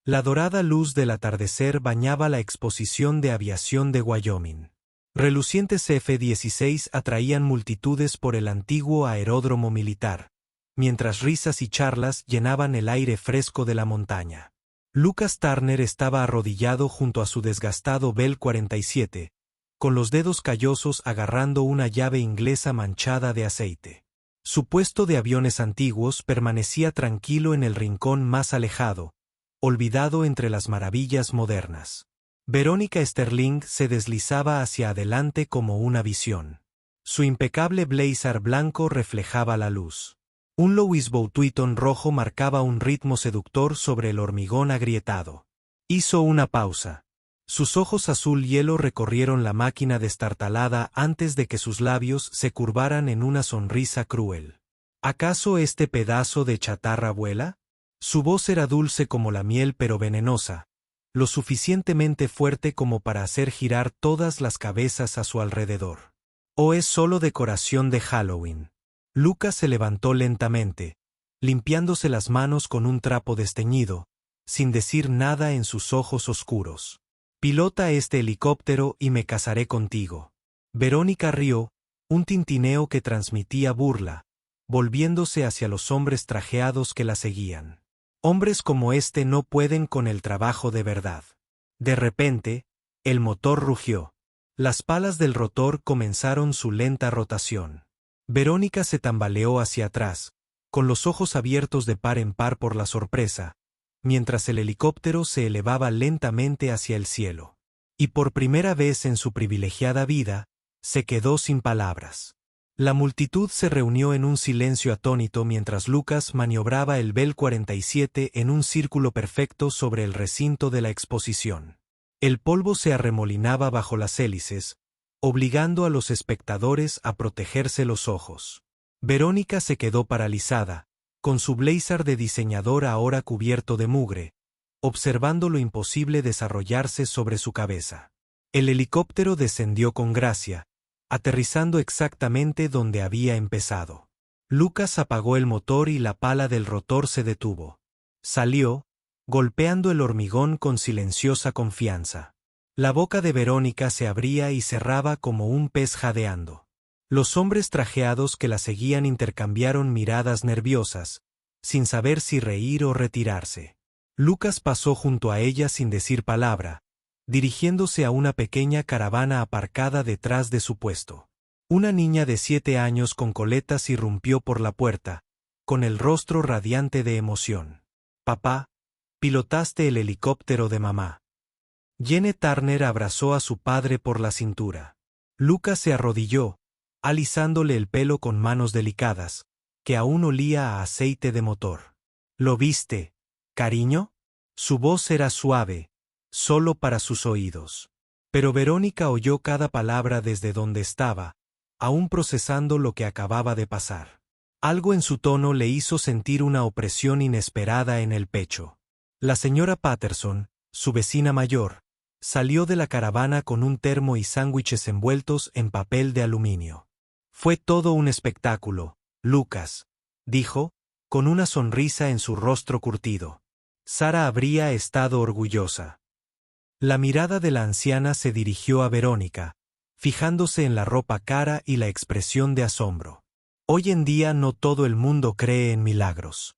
La dorada luz del atardecer bañaba la exposición de aviación de Wyoming. Relucientes F-16 atraían multitudes por el antiguo aeródromo militar, mientras risas y charlas llenaban el aire fresco de la montaña. Lucas Turner estaba arrodillado junto a su desgastado Bell 47, con los dedos callosos agarrando una llave inglesa manchada de aceite. Su puesto de aviones antiguos permanecía tranquilo en el rincón más alejado, olvidado entre las maravillas modernas. Verónica Sterling se deslizaba hacia adelante como una visión. Su impecable blazer blanco reflejaba la luz. Un Louis Vuitton rojo marcaba un ritmo seductor sobre el hormigón agrietado. Hizo una pausa. Sus ojos azul hielo recorrieron la máquina destartalada antes de que sus labios se curvaran en una sonrisa cruel. ¿Acaso este pedazo de chatarra vuela? Su voz era dulce como la miel pero venenosa, lo suficientemente fuerte como para hacer girar todas las cabezas a su alrededor. ¿O es solo decoración de Halloween? Lucas se levantó lentamente, limpiándose las manos con un trapo desteñido, sin decir nada en sus ojos oscuros. Pilota este helicóptero y me casaré contigo. Verónica rió, un tintineo que transmitía burla, volviéndose hacia los hombres trajeados que la seguían. Hombres como este no pueden con el trabajo de verdad. De repente, el motor rugió. Las palas del rotor comenzaron su lenta rotación. Verónica se tambaleó hacia atrás, con los ojos abiertos de par en par por la sorpresa, mientras el helicóptero se elevaba lentamente hacia el cielo. Y por primera vez en su privilegiada vida, se quedó sin palabras. La multitud se reunió en un silencio atónito mientras Lucas maniobraba el Bell 47 en un círculo perfecto sobre el recinto de la exposición. El polvo se arremolinaba bajo las hélices, obligando a los espectadores a protegerse los ojos. Verónica se quedó paralizada, con su blazer de diseñador ahora cubierto de mugre, observando lo imposible desarrollarse sobre su cabeza. El helicóptero descendió con gracia, aterrizando exactamente donde había empezado. Lucas apagó el motor y la pala del rotor se detuvo. Salió, golpeando el hormigón con silenciosa confianza. La boca de Verónica se abría y cerraba como un pez jadeando. Los hombres trajeados que la seguían intercambiaron miradas nerviosas, sin saber si reír o retirarse. Lucas pasó junto a ella sin decir palabra, dirigiéndose a una pequeña caravana aparcada detrás de su puesto. Una niña de 7 años con coletas irrumpió por la puerta, con el rostro radiante de emoción. «Papá, pilotaste el helicóptero de mamá». Jene Turner abrazó a su padre por la cintura. Lucas se arrodilló, alisándole el pelo con manos delicadas, que aún olía a aceite de motor. «¿Lo viste, cariño?» Su voz era suave, solo para sus oídos. Pero Verónica oyó cada palabra desde donde estaba, aún procesando lo que acababa de pasar. Algo en su tono le hizo sentir una opresión inesperada en el pecho. La señora Patterson, su vecina mayor, salió de la caravana con un termo y sándwiches envueltos en papel de aluminio. «Fue todo un espectáculo, Lucas», dijo, con una sonrisa en su rostro curtido. Sara habría estado orgullosa. La mirada de la anciana se dirigió a Verónica, fijándose en la ropa cara y la expresión de asombro. Hoy en día no todo el mundo cree en milagros.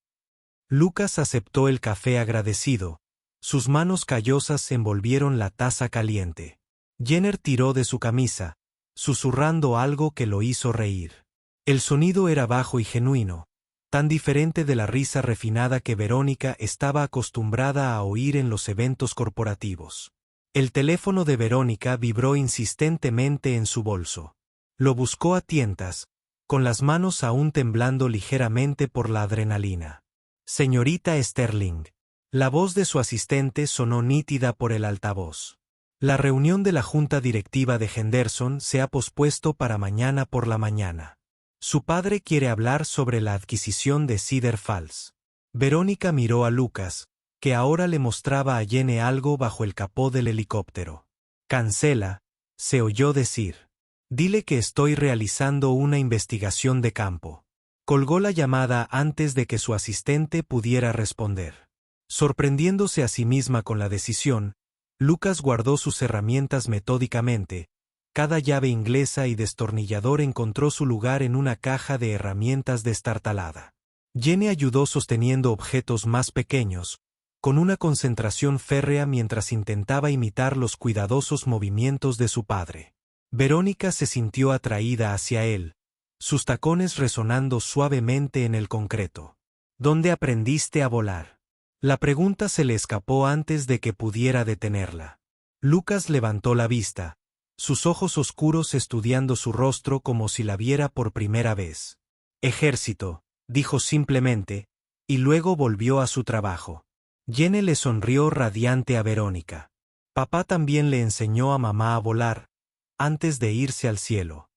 Lucas aceptó el café agradecido, sus manos callosas envolvieron la taza caliente. Jenner tiró de su camisa, susurrando algo que lo hizo reír. El sonido era bajo y genuino, tan diferente de la risa refinada que Verónica estaba acostumbrada a oír en los eventos corporativos. El teléfono de Verónica vibró insistentemente en su bolso. Lo buscó a tientas, con las manos aún temblando ligeramente por la adrenalina. «Señorita Sterling». La voz de su asistente sonó nítida por el altavoz. «La reunión de la junta directiva de Henderson se ha pospuesto para mañana por la mañana. Su padre quiere hablar sobre la adquisición de Cedar Falls». Verónica miró a Lucas, que ahora le mostraba a Jene algo bajo el capó del helicóptero. «Cancela», se oyó decir. «Dile que estoy realizando una investigación de campo». Colgó la llamada antes de que su asistente pudiera responder. Sorprendiéndose a sí misma con la decisión, Lucas guardó sus herramientas metódicamente. Cada llave inglesa y destornillador encontró su lugar en una caja de herramientas destartalada. Jenny ayudó sosteniendo objetos más pequeños, con una concentración férrea mientras intentaba imitar los cuidadosos movimientos de su padre. Verónica se sintió atraída hacia él, sus tacones resonando suavemente en el concreto. ¿Dónde aprendiste a volar? La pregunta se le escapó antes de que pudiera detenerla. Lucas levantó la vista, sus ojos oscuros estudiando su rostro como si la viera por primera vez. Ejército, dijo simplemente, y luego volvió a su trabajo. Jenny le sonrió radiante a Verónica. Papá también le enseñó a mamá a volar, antes de irse al cielo.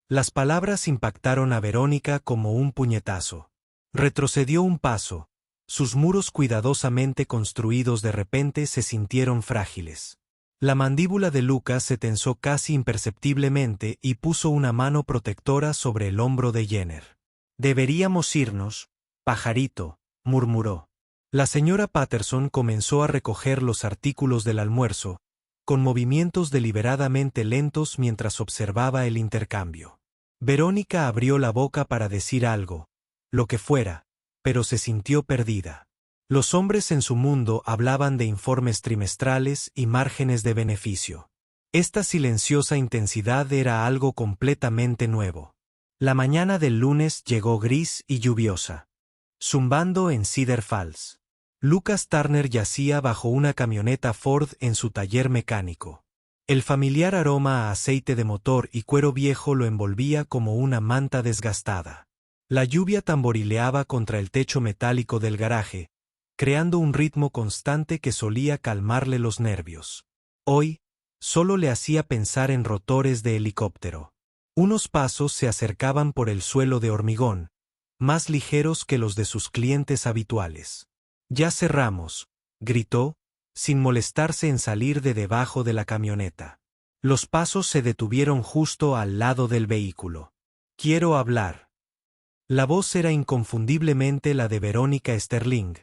Las palabras impactaron a Verónica como un puñetazo. Retrocedió un paso, sus muros cuidadosamente construidos de repente se sintieron frágiles. La mandíbula de Lucas se tensó casi imperceptiblemente y puso una mano protectora sobre el hombro de Jenner. «Deberíamos irnos, pajarito», murmuró. La señora Patterson comenzó a recoger los artículos del almuerzo, con movimientos deliberadamente lentos mientras observaba el intercambio. Verónica abrió la boca para decir algo, lo que fuera, pero se sintió perdida. Los hombres en su mundo hablaban de informes trimestrales y márgenes de beneficio. Esta silenciosa intensidad era algo completamente nuevo. La mañana del lunes llegó gris y lluviosa, zumbando en Cedar Falls. Lucas Turner yacía bajo una camioneta Ford en su taller mecánico. El familiar aroma a aceite de motor y cuero viejo lo envolvía como una manta desgastada. La lluvia tamborileaba contra el techo metálico del garaje, creando un ritmo constante que solía calmarle los nervios. Hoy, solo le hacía pensar en rotores de helicóptero. Unos pasos se acercaban por el suelo de hormigón, más ligeros que los de sus clientes habituales. «Ya cerramos», gritó, sin molestarse en salir de debajo de la camioneta. Los pasos se detuvieron justo al lado del vehículo. «Quiero hablar». La voz era inconfundiblemente la de Verónica Sterling,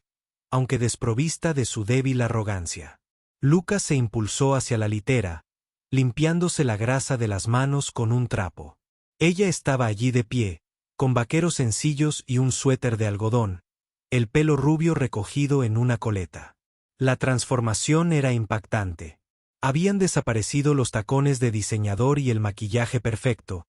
aunque desprovista de su débil arrogancia. Lucas se impulsó hacia la litera, limpiándose la grasa de las manos con un trapo. Ella estaba allí de pie, con vaqueros sencillos y un suéter de algodón, el pelo rubio recogido en una coleta. La transformación era impactante. Habían desaparecido los tacones de diseñador y el maquillaje perfecto,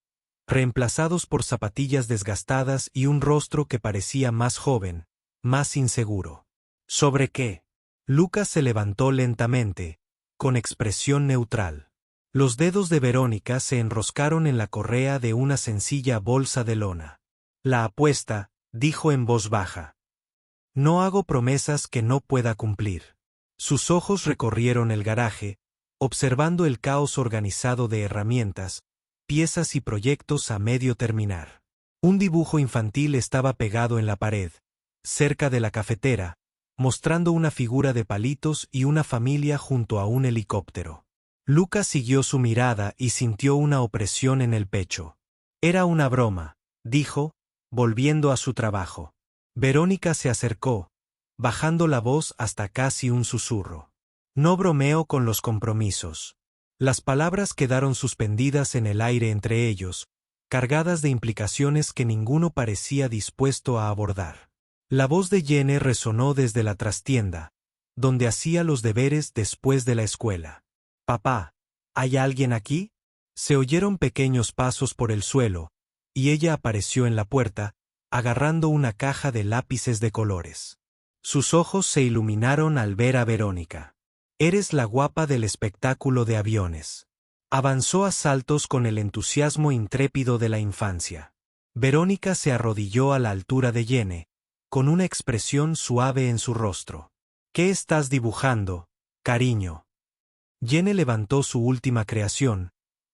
reemplazados por zapatillas desgastadas y un rostro que parecía más joven, más inseguro. ¿Sobre qué? Lucas se levantó lentamente, con expresión neutral. Los dedos de Verónica se enroscaron en la correa de una sencilla bolsa de lona. «La apuesta», dijo en voz baja. «No hago promesas que no pueda cumplir». Sus ojos recorrieron el garaje, observando el caos organizado de herramientas, piezas y proyectos a medio terminar. Un dibujo infantil estaba pegado en la pared, cerca de la cafetera, mostrando una figura de palitos y una familia junto a un helicóptero. Lucas siguió su mirada y sintió una opresión en el pecho. «Era una broma», dijo, volviendo a su trabajo. Verónica se acercó, bajando la voz hasta casi un susurro. «No bromeo con los compromisos». Las palabras quedaron suspendidas en el aire entre ellos, cargadas de implicaciones que ninguno parecía dispuesto a abordar. La voz de Jenny resonó desde la trastienda, donde hacía los deberes después de la escuela. «Papá, ¿hay alguien aquí?» Se oyeron pequeños pasos por el suelo, y ella apareció en la puerta, agarrando una caja de lápices de colores. Sus ojos se iluminaron al ver a Verónica. «Eres la guapa del espectáculo de aviones». Avanzó a saltos con el entusiasmo intrépido de la infancia. Verónica se arrodilló a la altura de Jenny, con una expresión suave en su rostro. «¿Qué estás dibujando, cariño?» Jenny levantó su última creación,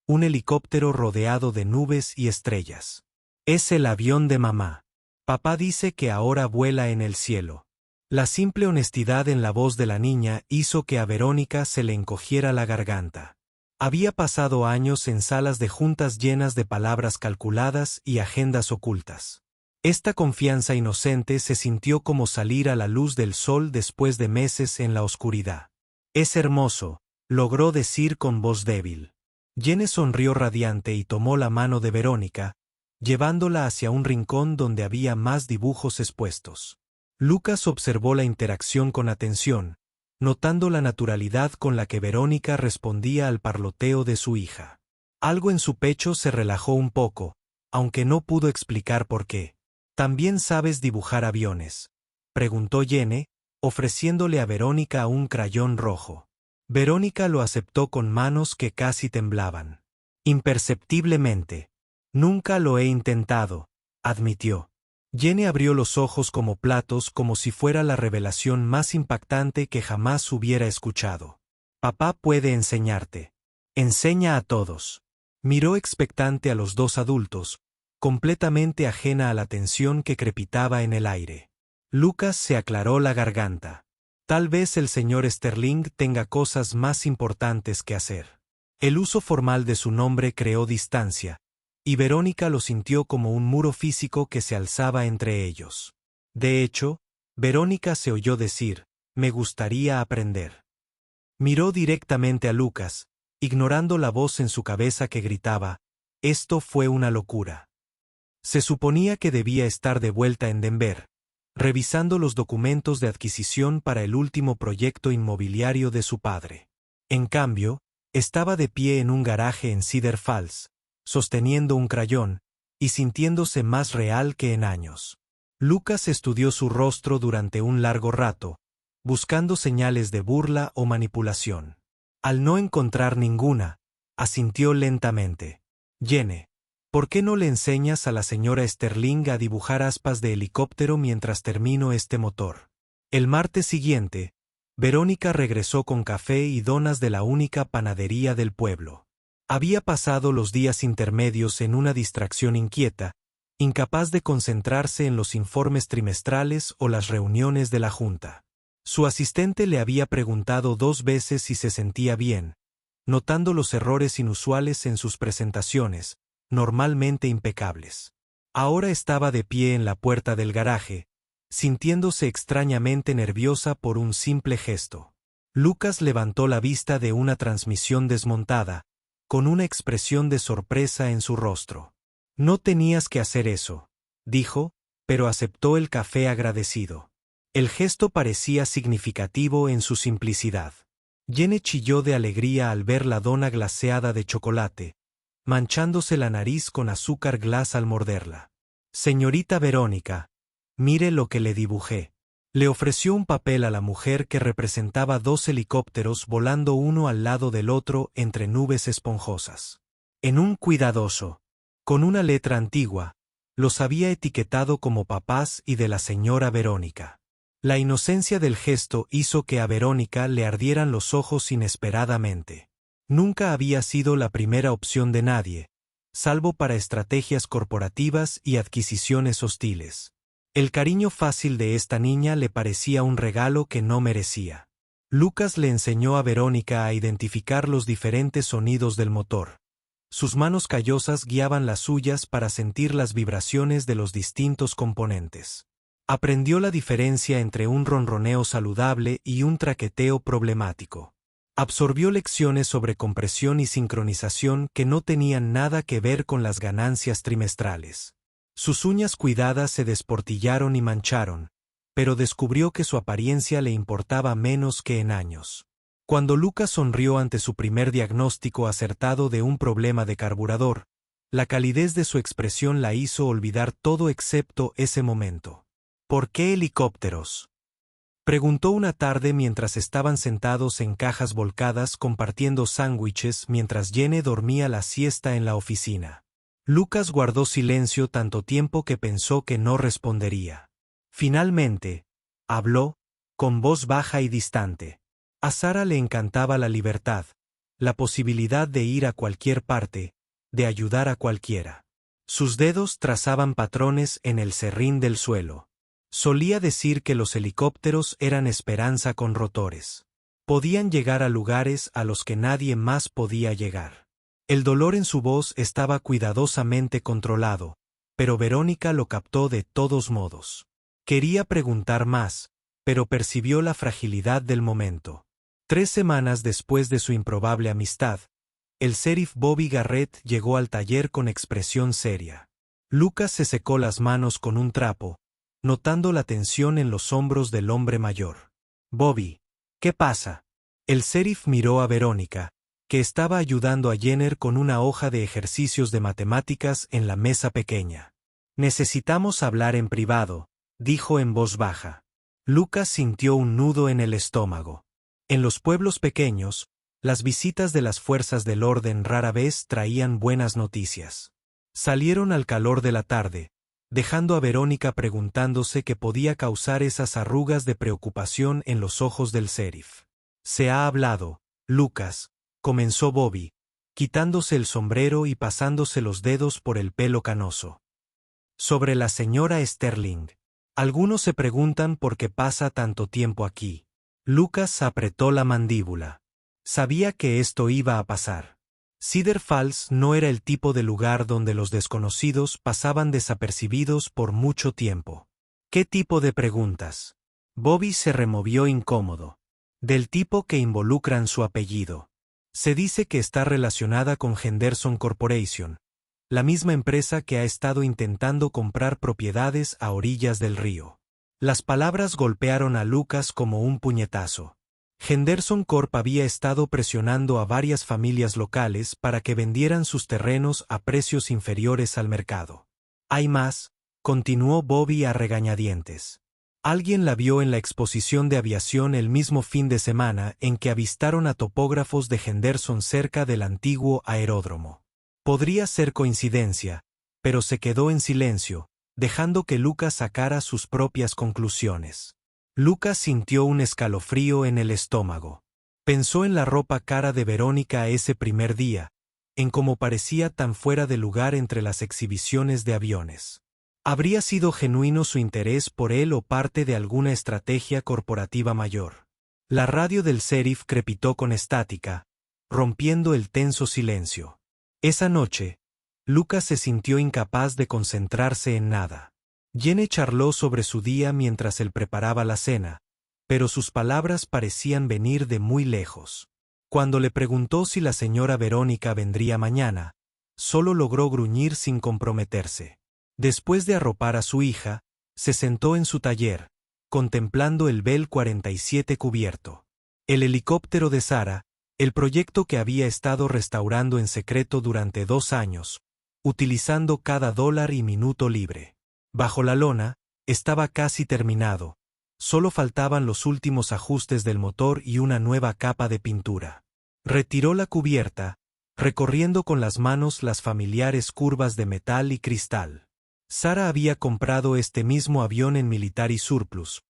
un helicóptero rodeado de nubes y estrellas. «Es el avión de mamá. Papá dice que ahora vuela en el cielo». La simple honestidad en la voz de la niña hizo que a Verónica se le encogiera la garganta. Había pasado años en salas de juntas llenas de palabras calculadas y agendas ocultas. Esta confianza inocente se sintió como salir a la luz del sol después de meses en la oscuridad. «Es hermoso», logró decir con voz débil. Jenny sonrió radiante y tomó la mano de Verónica, llevándola hacia un rincón donde había más dibujos expuestos. Lucas observó la interacción con atención, notando la naturalidad con la que Verónica respondía al parloteo de su hija. Algo en su pecho se relajó un poco, aunque no pudo explicar por qué. «¿También sabes dibujar aviones?», preguntó Jenny, ofreciéndole a Verónica un crayón rojo. Verónica lo aceptó con manos que casi temblaban. «Imperceptiblemente. Nunca lo he intentado», admitió. Jenny abrió los ojos como platos como si fuera la revelación más impactante que jamás hubiera escuchado. «Papá puede enseñarte. Enseña a todos». Miró expectante a los dos adultos, completamente ajena a la tensión que crepitaba en el aire. Lucas se aclaró la garganta. Tal vez el señor Sterling tenga cosas más importantes que hacer. El uso formal de su nombre creó distancia, y Verónica lo sintió como un muro físico que se alzaba entre ellos. De hecho, Verónica se oyó decir, «Me gustaría aprender». Miró directamente a Lucas, ignorando la voz en su cabeza que gritaba, «Esto fue una locura». Se suponía que debía estar de vuelta en Denver, revisando los documentos de adquisición para el último proyecto inmobiliario de su padre. En cambio, estaba de pie en un garaje en Cedar Falls, sosteniendo un crayón, y sintiéndose más real que en años. Lucas estudió su rostro durante un largo rato, buscando señales de burla o manipulación. Al no encontrar ninguna, asintió lentamente. «Jenny, ¿por qué no le enseñas a la señora Sterling a dibujar aspas de helicóptero mientras termino este motor?» El martes siguiente, Verónica regresó con café y donas de la única panadería del pueblo. Había pasado los días intermedios en una distracción inquieta, incapaz de concentrarse en los informes trimestrales o las reuniones de la junta. Su asistente le había preguntado 2 veces si se sentía bien, notando los errores inusuales en sus presentaciones, normalmente impecables. Ahora estaba de pie en la puerta del garaje, sintiéndose extrañamente nerviosa por un simple gesto. Lucas levantó la vista de una transmisión desmontada, con una expresión de sorpresa en su rostro. «No tenías que hacer eso», dijo, pero aceptó el café agradecido. El gesto parecía significativo en su simplicidad. Jenny chilló de alegría al ver la dona glaseada de chocolate, manchándose la nariz con azúcar glas al morderla. «Señorita Verónica, mire lo que le dibujé». Le ofreció un papel a la mujer que representaba 2 helicópteros volando uno al lado del otro entre nubes esponjosas. En un cuidadoso, con una letra antigua, los había etiquetado como papás y de la señora Verónica. La inocencia del gesto hizo que a Verónica le ardieran los ojos inesperadamente. Nunca había sido la primera opción de nadie, salvo para estrategias corporativas y adquisiciones hostiles. El cariño fácil de esta niña le parecía un regalo que no merecía. Lucas le enseñó a Verónica a identificar los diferentes sonidos del motor. Sus manos callosas guiaban las suyas para sentir las vibraciones de los distintos componentes. Aprendió la diferencia entre un ronroneo saludable y un traqueteo problemático. Absorbió lecciones sobre compresión y sincronización que no tenían nada que ver con las ganancias trimestrales. Sus uñas cuidadas se desportillaron y mancharon, pero descubrió que su apariencia le importaba menos que en años. Cuando Lucas sonrió ante su primer diagnóstico acertado de un problema de carburador, la calidez de su expresión la hizo olvidar todo excepto ese momento. «¿Por qué helicópteros?», preguntó una tarde mientras estaban sentados en cajas volcadas compartiendo sándwiches mientras Jenny dormía la siesta en la oficina. Lucas guardó silencio tanto tiempo que pensó que no respondería. Finalmente, habló, con voz baja y distante. A Sara le encantaba la libertad, la posibilidad de ir a cualquier parte, de ayudar a cualquiera. Sus dedos trazaban patrones en el serrín del suelo. Solía decir que los helicópteros eran esperanza con rotores. Podían llegar a lugares a los que nadie más podía llegar. El dolor en su voz estaba cuidadosamente controlado, pero Verónica lo captó de todos modos. Quería preguntar más, pero percibió la fragilidad del momento. 3 semanas después de su improbable amistad, el sheriff Bobby Garrett llegó al taller con expresión seria. Lucas se secó las manos con un trapo, notando la tensión en los hombros del hombre mayor. «Bobby, ¿qué pasa?» El sheriff miró a Verónica, que estaba ayudando a Jenner con una hoja de ejercicios de matemáticas en la mesa pequeña. «Necesitamos hablar en privado», dijo en voz baja. Lucas sintió un nudo en el estómago. En los pueblos pequeños, las visitas de las fuerzas del orden rara vez traían buenas noticias. Salieron al calor de la tarde, dejando a Verónica preguntándose qué podía causar esas arrugas de preocupación en los ojos del sheriff. «Se ha hablado, Lucas», comenzó Bobby, quitándose el sombrero y pasándose los dedos por el pelo canoso. «Sobre la señora Sterling. Algunos se preguntan por qué pasa tanto tiempo aquí». Lucas apretó la mandíbula. Sabía que esto iba a pasar. Cedar Falls no era el tipo de lugar donde los desconocidos pasaban desapercibidos por mucho tiempo. ¿Qué tipo de preguntas? Bobby se removió incómodo. Del tipo que involucran su apellido. Se dice que está relacionada con Henderson Corporation, la misma empresa que ha estado intentando comprar propiedades a orillas del río. Las palabras golpearon a Lucas como un puñetazo. Henderson Corp había estado presionando a varias familias locales para que vendieran sus terrenos a precios inferiores al mercado. «Hay más», continuó Bobby a regañadientes. Alguien la vio en la exposición de aviación el mismo fin de semana en que avistaron a topógrafos de Henderson cerca del antiguo aeródromo. Podría ser coincidencia, pero se quedó en silencio, dejando que Lucas sacara sus propias conclusiones. Lucas sintió un escalofrío en el estómago. Pensó en la ropa cara de Verónica ese primer día, en cómo parecía tan fuera de lugar entre las exhibiciones de aviones. ¿Habría sido genuino su interés por él o parte de alguna estrategia corporativa mayor? La radio del sheriff crepitó con estática, rompiendo el tenso silencio. Esa noche, Lucas se sintió incapaz de concentrarse en nada. Jenny charló sobre su día mientras él preparaba la cena, pero sus palabras parecían venir de muy lejos. Cuando le preguntó si la señora Verónica vendría mañana, solo logró gruñir sin comprometerse. Después de arropar a su hija, se sentó en su taller, contemplando el Bell 47 cubierto. El helicóptero de Sarah, el proyecto que había estado restaurando en secreto durante 2 años, utilizando cada dólar y minuto libre. Bajo la lona, estaba casi terminado, solo faltaban los últimos ajustes del motor y una nueva capa de pintura. Retiró la cubierta, recorriendo con las manos las familiares curvas de metal y cristal. Sarah había comprado este mismo avión en Military Surplus,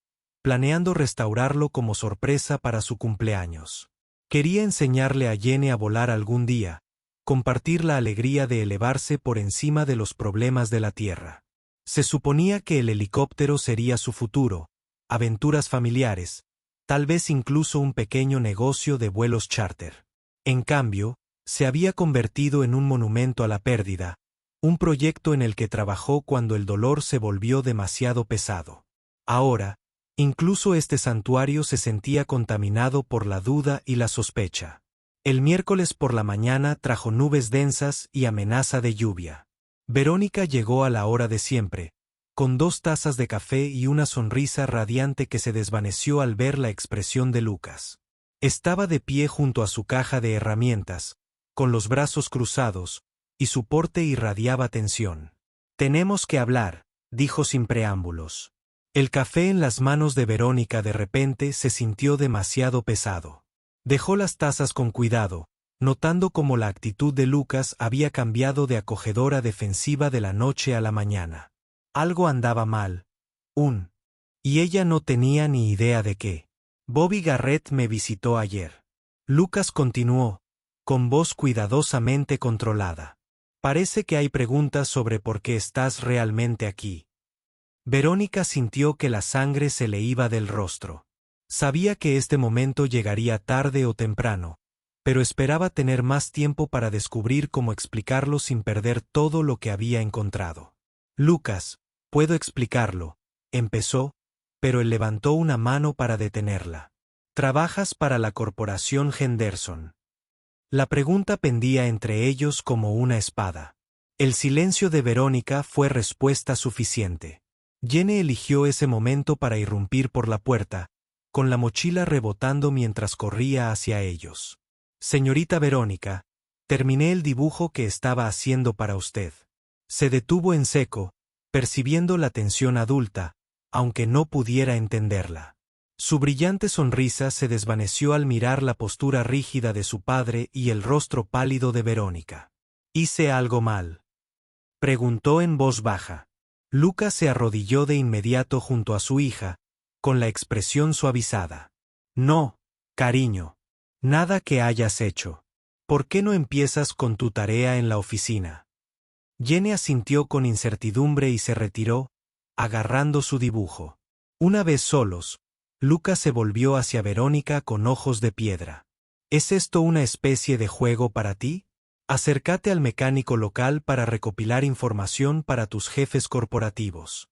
planeando restaurarlo como sorpresa para su cumpleaños. Quería enseñarle a Jenny a volar algún día, compartir la alegría de elevarse por encima de los problemas de la tierra. Se suponía que el helicóptero sería su futuro, aventuras familiares, tal vez incluso un pequeño negocio de vuelos charter. En cambio, se había convertido en un monumento a la pérdida, un proyecto en el que trabajó cuando el dolor se volvió demasiado pesado. Ahora, incluso este santuario se sentía contaminado por la duda y la sospecha. El miércoles por la mañana trajo nubes densas y amenaza de lluvia. Verónica llegó a la hora de siempre, con 2 tazas de café y una sonrisa radiante que se desvaneció al ver la expresión de Lucas. Estaba de pie junto a su caja de herramientas, con los brazos cruzados, y su porte irradiaba tensión. «Tenemos que hablar», dijo sin preámbulos. El café en las manos de Verónica de repente se sintió demasiado pesado. Dejó las tazas con cuidado, notando cómo la actitud de Lucas había cambiado de acogedora a defensiva de la noche a la mañana. Algo andaba mal. Y ella no tenía ni idea de qué. «Bobby Garrett me visitó ayer». Lucas continuó, con voz cuidadosamente controlada. «Parece que hay preguntas sobre por qué estás realmente aquí». Verónica sintió que la sangre se le iba del rostro. Sabía que este momento llegaría tarde o temprano, pero esperaba tener más tiempo para descubrir cómo explicarlo sin perder todo lo que había encontrado. Lucas, puedo explicarlo, empezó, pero él levantó una mano para detenerla. Trabajas para la corporación Henderson. La pregunta pendía entre ellos como una espada. El silencio de Verónica fue respuesta suficiente. Jenny eligió ese momento para irrumpir por la puerta, con la mochila rebotando mientras corría hacia ellos. Señorita Verónica, terminé el dibujo que estaba haciendo para usted. Se detuvo en seco, percibiendo la tensión adulta, aunque no pudiera entenderla. Su brillante sonrisa se desvaneció al mirar la postura rígida de su padre y el rostro pálido de Verónica. ¿Hice algo mal?, preguntó en voz baja. Lucas se arrodilló de inmediato junto a su hija, con la expresión suavizada. No, cariño. Nada que hayas hecho. ¿Por qué no empiezas con tu tarea en la oficina? Jenny asintió con incertidumbre y se retiró, agarrando su dibujo. Una vez solos, Lucas se volvió hacia Verónica con ojos de piedra. ¿Es esto una especie de juego para ti? Acércate al mecánico local para recopilar información para tus jefes corporativos.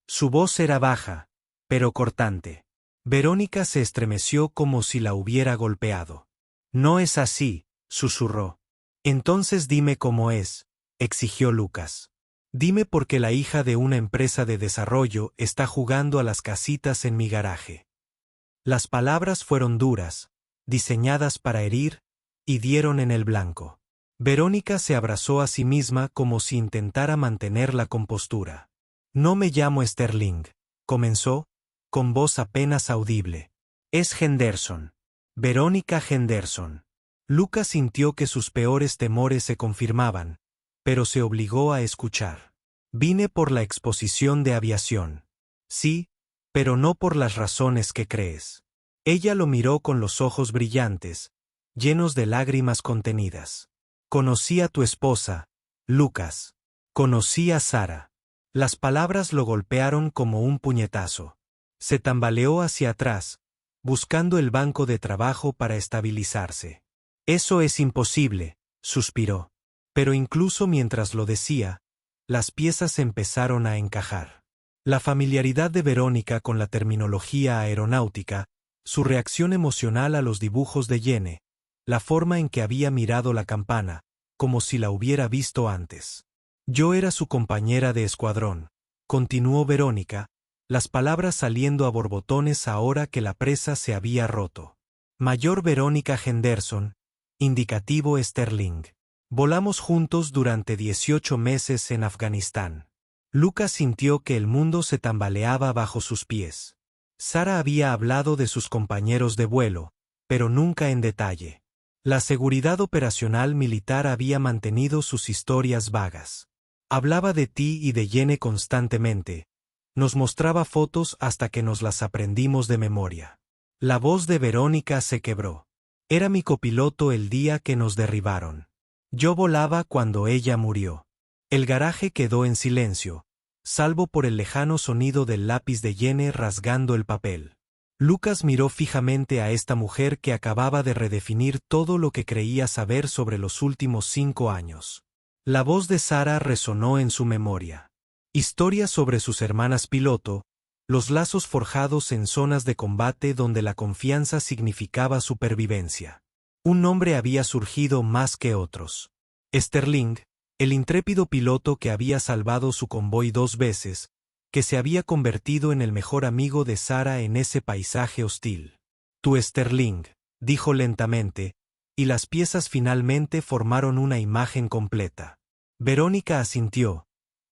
Su voz era baja, pero cortante. Verónica se estremeció como si la hubiera golpeado. No es así, susurró. Entonces dime cómo es, exigió Lucas. Dime por qué la hija de una empresa de desarrollo está jugando a las casitas en mi garaje. Las palabras fueron duras, diseñadas para herir, y dieron en el blanco. Verónica se abrazó a sí misma como si intentara mantener la compostura. No me llamo Sterling, comenzó, con voz apenas audible. Es Henderson. Verónica Henderson. Lucas sintió que sus peores temores se confirmaban, pero se obligó a escuchar. Vine por la exposición de aviación. Sí, pero no por las razones que crees. Ella lo miró con los ojos brillantes, llenos de lágrimas contenidas. Conocí a tu esposa, Lucas. Conocí a Sara. Las palabras lo golpearon como un puñetazo. Se tambaleó hacia atrás, buscando el banco de trabajo para estabilizarse. Eso es imposible, suspiró. Pero incluso mientras lo decía, las piezas empezaron a encajar. La familiaridad de Verónica con la terminología aeronáutica, su reacción emocional a los dibujos de Jenny, la forma en que había mirado la campana, como si la hubiera visto antes. Yo era su compañera de escuadrón, continuó Verónica, las palabras saliendo a borbotones ahora que la presa se había roto. Mayor Verónica Henderson, indicativo Sterling. Volamos juntos durante 18 meses en Afganistán. Lucas sintió que el mundo se tambaleaba bajo sus pies. Sara había hablado de sus compañeros de vuelo, pero nunca en detalle. La seguridad operacional militar había mantenido sus historias vagas. Hablaba de ti y de Jenny constantemente. Nos mostraba fotos hasta que nos las aprendimos de memoria. La voz de Verónica se quebró. Era mi copiloto el día que nos derribaron. Yo volaba cuando ella murió. El garaje quedó en silencio, salvo por el lejano sonido del lápiz de Jenny rasgando el papel. Lucas miró fijamente a esta mujer que acababa de redefinir todo lo que creía saber sobre los últimos 5 años. La voz de Sara resonó en su memoria. Historias sobre sus hermanas piloto, los lazos forjados en zonas de combate donde la confianza significaba supervivencia. Un nombre había surgido más que otros. Sterling, el intrépido piloto que había salvado su convoy 2 veces, que se había convertido en el mejor amigo de Sara en ese paisaje hostil. Tu Sterling, dijo lentamente, y las piezas finalmente formaron una imagen completa. Verónica asintió.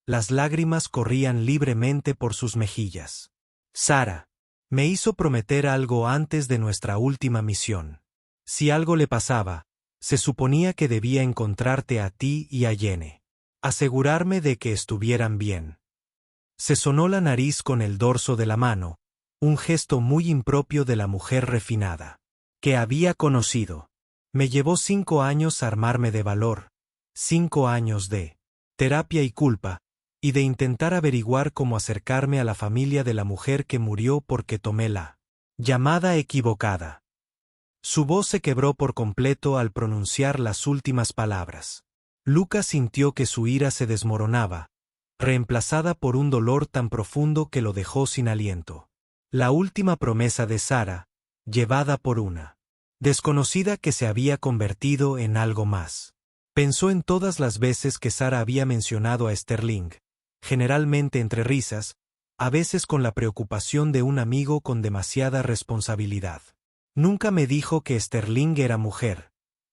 Las lágrimas corrían libremente por sus mejillas. Sara, me hizo prometer algo antes de nuestra última misión. Si algo le pasaba, se suponía que debía encontrarte a ti y a Jenny. Asegurarme de que estuvieran bien. Se sonó la nariz con el dorso de la mano, un gesto muy impropio de la mujer refinada, que había conocido. Me llevó 5 años armarme de valor, 5 años de terapia y culpa, y de intentar averiguar cómo acercarme a la familia de la mujer que murió porque tomé la llamada equivocada. Su voz se quebró por completo al pronunciar las últimas palabras. Lucas sintió que su ira se desmoronaba, reemplazada por un dolor tan profundo que lo dejó sin aliento. La última promesa de Sara, llevada por una desconocida que se había convertido en algo más. Pensó en todas las veces que Sara había mencionado a Sterling, generalmente entre risas, a veces con la preocupación de un amigo con demasiada responsabilidad. Nunca me dijo que Sterling era mujer,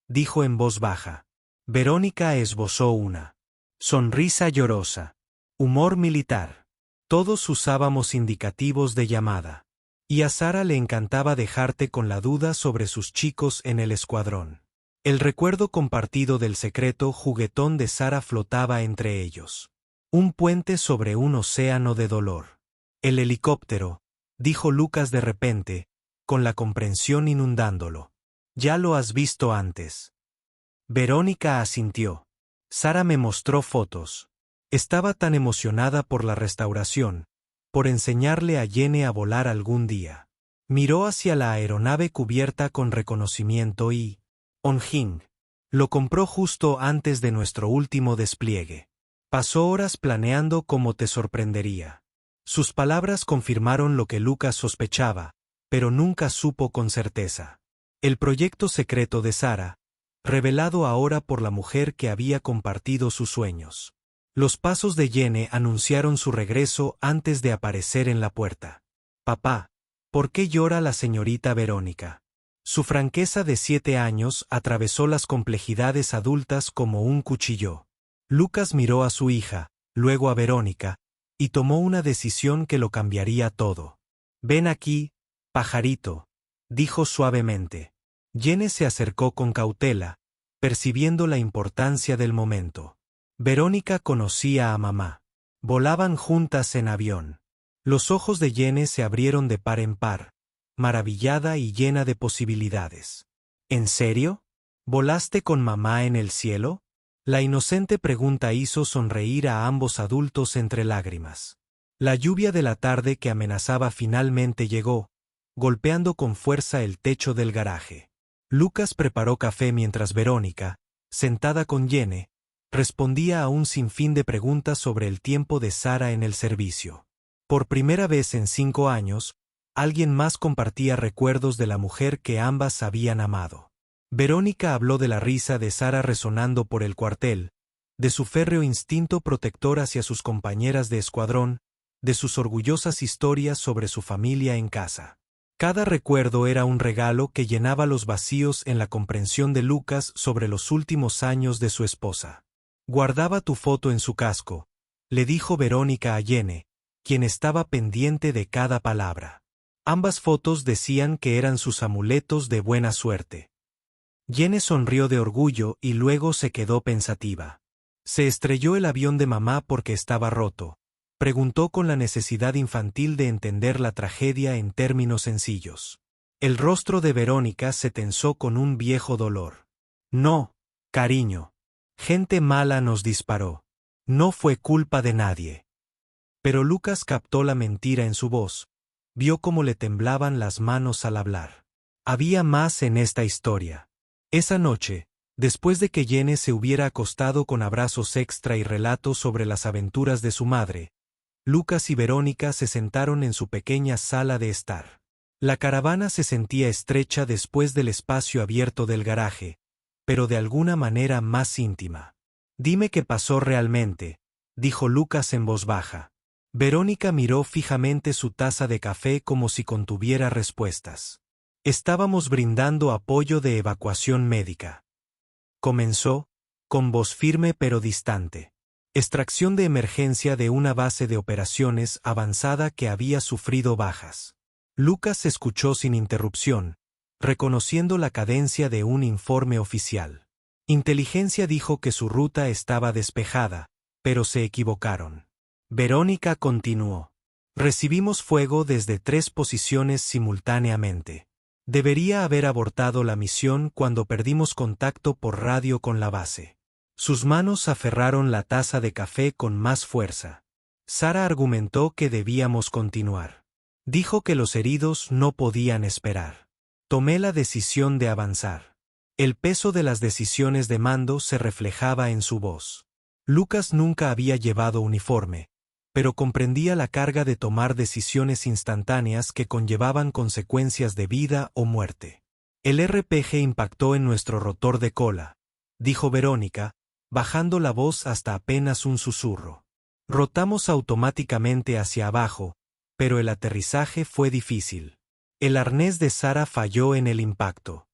dijo en voz baja. Verónica esbozó una sonrisa llorosa. Humor militar. Todos usábamos indicativos de llamada. Y a Sara le encantaba dejarte con la duda sobre sus chicos en el escuadrón. El recuerdo compartido del secreto juguetón de Sara flotaba entre ellos. Un puente sobre un océano de dolor. El helicóptero, dijo Lucas de repente, con la comprensión inundándolo. Ya lo has visto antes. Verónica asintió. Sara me mostró fotos. Estaba tan emocionada por la restauración, por enseñarle a Jenny a volar algún día. Miró hacia la aeronave cubierta con reconocimiento y, Onjing, lo compró justo antes de nuestro último despliegue. Pasó horas planeando cómo te sorprendería. Sus palabras confirmaron lo que Lucas sospechaba, pero nunca supo con certeza. El proyecto secreto de Sara, revelado ahora por la mujer que había compartido sus sueños. Los pasos de Jenny anunciaron su regreso antes de aparecer en la puerta. Papá, ¿por qué llora la señorita Verónica? Su franqueza de 7 años atravesó las complejidades adultas como un cuchillo. Lucas miró a su hija, luego a Verónica, y tomó una decisión que lo cambiaría todo. Ven aquí, pajarito, dijo suavemente. Jenny se acercó con cautela, percibiendo la importancia del momento. Verónica conocía a mamá. Volaban juntas en avión. Los ojos de Jenny se abrieron de par en par, maravillada y llena de posibilidades. ¿En serio? ¿Volaste con mamá en el cielo? La inocente pregunta hizo sonreír a ambos adultos entre lágrimas. La lluvia de la tarde que amenazaba finalmente llegó, golpeando con fuerza el techo del garaje. Lucas preparó café mientras Verónica, sentada con Jenny, respondía a un sinfín de preguntas sobre el tiempo de Sara en el servicio. Por primera vez en 5 años, alguien más compartía recuerdos de la mujer que ambas habían amado. Verónica habló de la risa de Sara resonando por el cuartel, de su férreo instinto protector hacia sus compañeras de escuadrón, de sus orgullosas historias sobre su familia en casa. Cada recuerdo era un regalo que llenaba los vacíos en la comprensión de Lucas sobre los últimos años de su esposa. Guardaba tu foto en su casco, le dijo Verónica a Jenny, quien estaba pendiente de cada palabra. Ambas fotos decían que eran sus amuletos de buena suerte. Jenny sonrió de orgullo y luego se quedó pensativa. ¿Se estrelló el avión de mamá porque estaba roto?, preguntó con la necesidad infantil de entender la tragedia en términos sencillos. El rostro de Verónica se tensó con un viejo dolor. No, cariño. Gente mala nos disparó. No fue culpa de nadie. Pero Lucas captó la mentira en su voz. Vio cómo le temblaban las manos al hablar. Había más en esta historia. Esa noche, después de que Jenny se hubiera acostado con abrazos extra y relatos sobre las aventuras de su madre, Lucas y Verónica se sentaron en su pequeña sala de estar. La caravana se sentía estrecha después del espacio abierto del garaje, pero de alguna manera más íntima. Dime qué pasó realmente, dijo Lucas en voz baja. Verónica miró fijamente su taza de café como si contuviera respuestas. Estábamos brindando apoyo de evacuación médica. Comenzó, con voz firme pero distante. Extracción de emergencia de una base de operaciones avanzada que había sufrido bajas. Lucas escuchó sin interrupción, reconociendo la cadencia de un informe oficial. Inteligencia dijo que su ruta estaba despejada, pero se equivocaron. Verónica continuó. Recibimos fuego desde 3 posiciones simultáneamente. Debería haber abortado la misión cuando perdimos contacto por radio con la base. Sus manos aferraron la taza de café con más fuerza. Sara argumentó que debíamos continuar. Dijo que los heridos no podían esperar. Tomé la decisión de avanzar. El peso de las decisiones de mando se reflejaba en su voz. Lucas nunca había llevado uniforme, pero comprendía la carga de tomar decisiones instantáneas que conllevaban consecuencias de vida o muerte. El RPG impactó en nuestro rotor de cola, dijo Verónica, bajando la voz hasta apenas un susurro. Rotamos automáticamente hacia abajo, pero el aterrizaje fue difícil. El arnés de Sara falló en el impacto.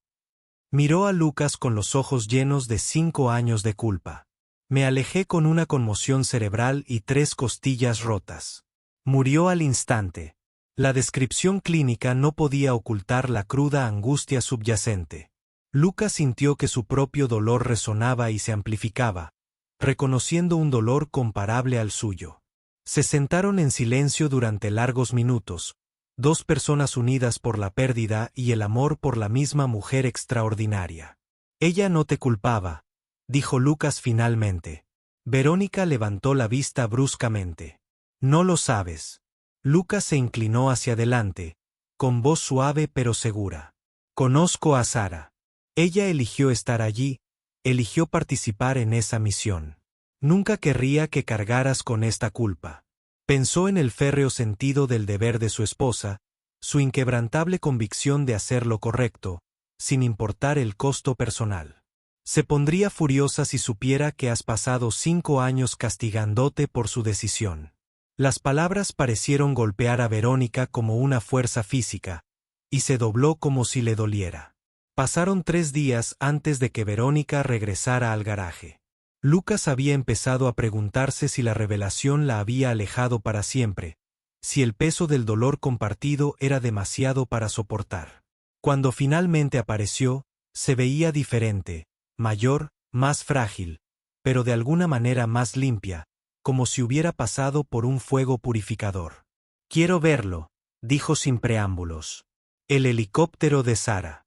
Miró a Lucas con los ojos llenos de 5 años de culpa. Me alejé con una conmoción cerebral y 3 costillas rotas. Murió al instante. La descripción clínica no podía ocultar la cruda angustia subyacente. Lucas sintió que su propio dolor resonaba y se amplificaba, reconociendo un dolor comparable al suyo. Se sentaron en silencio durante largos minutos, 2 personas unidas por la pérdida y el amor por la misma mujer extraordinaria. Ella no te culpaba, dijo Lucas finalmente. Verónica levantó la vista bruscamente. No lo sabes. Lucas se inclinó hacia adelante, con voz suave pero segura. Conozco a Sara. Ella eligió estar allí, eligió participar en esa misión. Nunca querría que cargaras con esta culpa. Pensó en el férreo sentido del deber de su esposa, su inquebrantable convicción de hacer lo correcto, sin importar el costo personal. Se pondría furiosa si supiera que has pasado 5 años castigándote por su decisión. Las palabras parecieron golpear a Verónica como una fuerza física, y se dobló como si le doliera. Pasaron 3 días antes de que Verónica regresara al garaje. Lucas había empezado a preguntarse si la revelación la había alejado para siempre, si el peso del dolor compartido era demasiado para soportar. Cuando finalmente apareció, se veía diferente, mayor, más frágil, pero de alguna manera más limpia, como si hubiera pasado por un fuego purificador. Quiero verlo, dijo sin preámbulos. El helicóptero de Sara.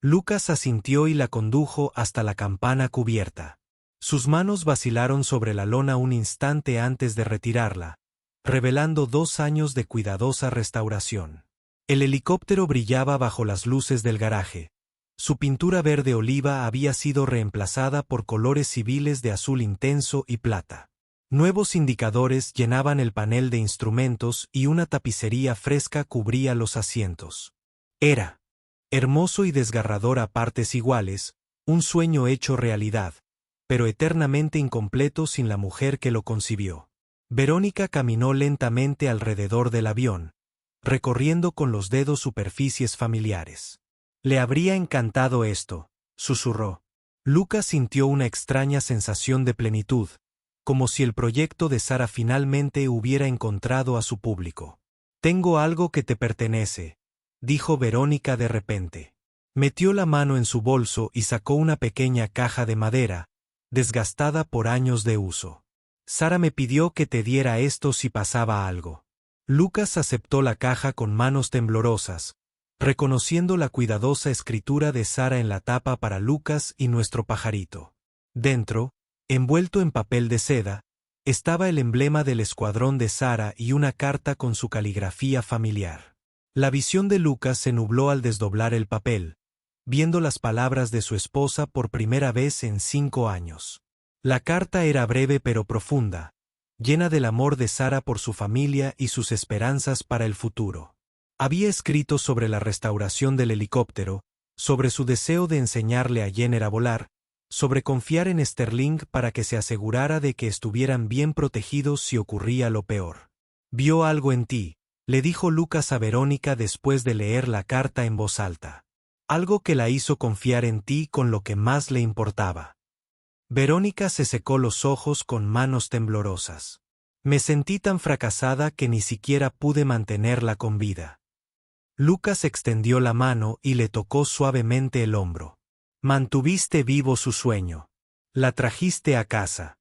Lucas asintió y la condujo hasta la campana cubierta. Sus manos vacilaron sobre la lona un instante antes de retirarla, revelando 2 años de cuidadosa restauración. El helicóptero brillaba bajo las luces del garaje. Su pintura verde oliva había sido reemplazada por colores civiles de azul intenso y plata. Nuevos indicadores llenaban el panel de instrumentos y una tapicería fresca cubría los asientos. Era hermoso y desgarrador a partes iguales, un sueño hecho realidad, pero eternamente incompleto sin la mujer que lo concibió. Verónica caminó lentamente alrededor del avión, recorriendo con los dedos superficies familiares. Le habría encantado esto, susurró. Lucas sintió una extraña sensación de plenitud, como si el proyecto de Sara finalmente hubiera encontrado a su público. Tengo algo que te pertenece, dijo Verónica de repente. Metió la mano en su bolso y sacó una pequeña caja de madera, desgastada por años de uso. Sara me pidió que te diera esto si pasaba algo. Lucas aceptó la caja con manos temblorosas, reconociendo la cuidadosa escritura de Sara en la tapa para Lucas y nuestro pajarito. Dentro, envuelto en papel de seda, estaba el emblema del escuadrón de Sara y una carta con su caligrafía familiar. La visión de Lucas se nubló al desdoblar el papel, viendo las palabras de su esposa por primera vez en 5 años. La carta era breve pero profunda, llena del amor de Sara por su familia y sus esperanzas para el futuro. Había escrito sobre la restauración del helicóptero, sobre su deseo de enseñarle a Jenner a volar, sobre confiar en Sterling para que se asegurara de que estuvieran bien protegidos si ocurría lo peor. Vio algo en ti, le dijo Lucas a Verónica después de leer la carta en voz alta. Algo que la hizo confiar en ti con lo que más le importaba. Verónica se secó los ojos con manos temblorosas. Me sentí tan fracasada que ni siquiera pude mantenerla con vida. Lucas extendió la mano y le tocó suavemente el hombro. Mantuviste vivo su sueño. La trajiste a casa.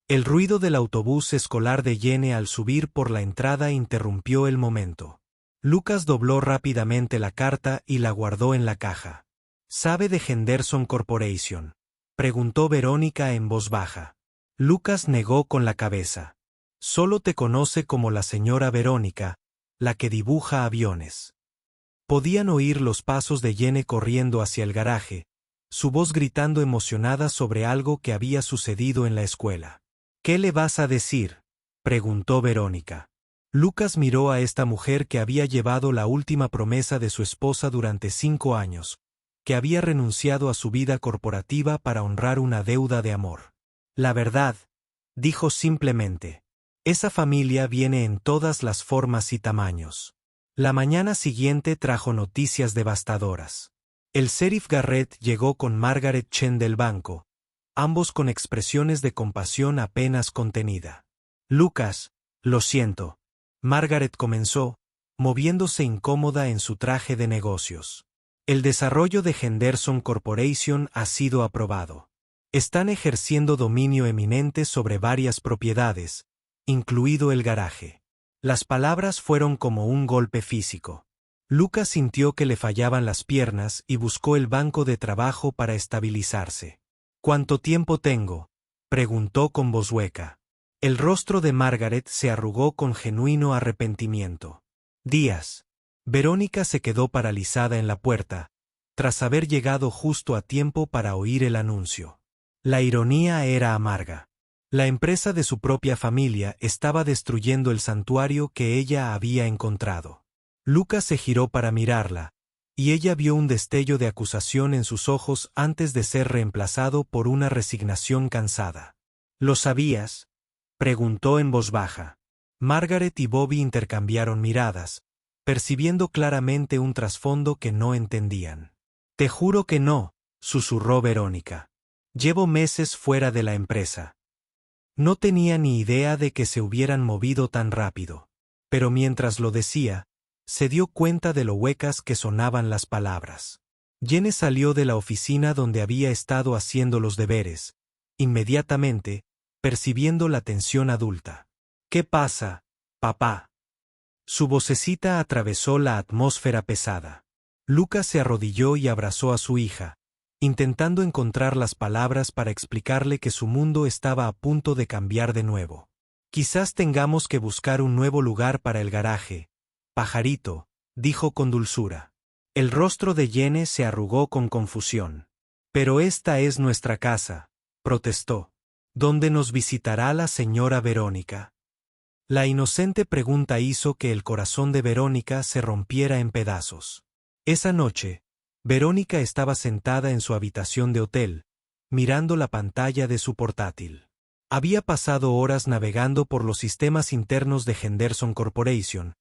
El ruido del autobús escolar de Jenny al subir por la entrada interrumpió el momento. Lucas dobló rápidamente la carta y la guardó en la caja. ¿Sabe de Henderson Corporation?, preguntó Verónica en voz baja. Lucas negó con la cabeza. Solo te conoce como la señora Verónica, la que dibuja aviones. Podían oír los pasos de Jenny corriendo hacia el garaje, su voz gritando emocionada sobre algo que había sucedido en la escuela. ¿Qué le vas a decir?, preguntó Verónica. Lucas miró a esta mujer que había llevado la última promesa de su esposa durante 5 años, que había renunciado a su vida corporativa para honrar una deuda de amor. La verdad, dijo simplemente. Esa familia viene en todas las formas y tamaños. La mañana siguiente trajo noticias devastadoras. El sheriff Garrett llegó con Margaret Chen del banco, ambos con expresiones de compasión apenas contenida. Lucas, lo siento. Margaret comenzó, moviéndose incómoda en su traje de negocios. El desarrollo de Henderson Corporation ha sido aprobado. Están ejerciendo dominio eminente sobre varias propiedades, incluido el garaje. Las palabras fueron como un golpe físico. Lucas sintió que le fallaban las piernas y buscó el banco de trabajo para estabilizarse. ¿Cuánto tiempo tengo?, preguntó con voz hueca. El rostro de Margaret se arrugó con genuino arrepentimiento. Días. Verónica se quedó paralizada en la puerta, tras haber llegado justo a tiempo para oír el anuncio. La ironía era amarga. La empresa de su propia familia estaba destruyendo el santuario que ella había encontrado. Lucas se giró para mirarla, y ella vio un destello de acusación en sus ojos antes de ser reemplazado por una resignación cansada. ¿Lo sabías?, preguntó en voz baja. Margaret y Bobby intercambiaron miradas, percibiendo claramente un trasfondo que no entendían. Te juro que no, susurró Verónica. Llevo meses fuera de la empresa. No tenía ni idea de que se hubieran movido tan rápido. Pero mientras lo decía, se dio cuenta de lo huecas que sonaban las palabras. Jenny salió de la oficina donde había estado haciendo los deberes, inmediatamente, percibiendo la tensión adulta. ¿Qué pasa, papá? Su vocecita atravesó la atmósfera pesada. Lucas se arrodilló y abrazó a su hija, intentando encontrar las palabras para explicarle que su mundo estaba a punto de cambiar de nuevo. Quizás tengamos que buscar un nuevo lugar para el garaje, pajarito, dijo con dulzura. El rostro de Jenny se arrugó con confusión. Pero esta es nuestra casa, protestó. ¿Dónde nos visitará la señora Verónica? La inocente pregunta hizo que el corazón de Verónica se rompiera en pedazos. Esa noche, Verónica estaba sentada en su habitación de hotel, mirando la pantalla de su portátil. Había pasado horas navegando por los sistemas internos de Henderson Corporation,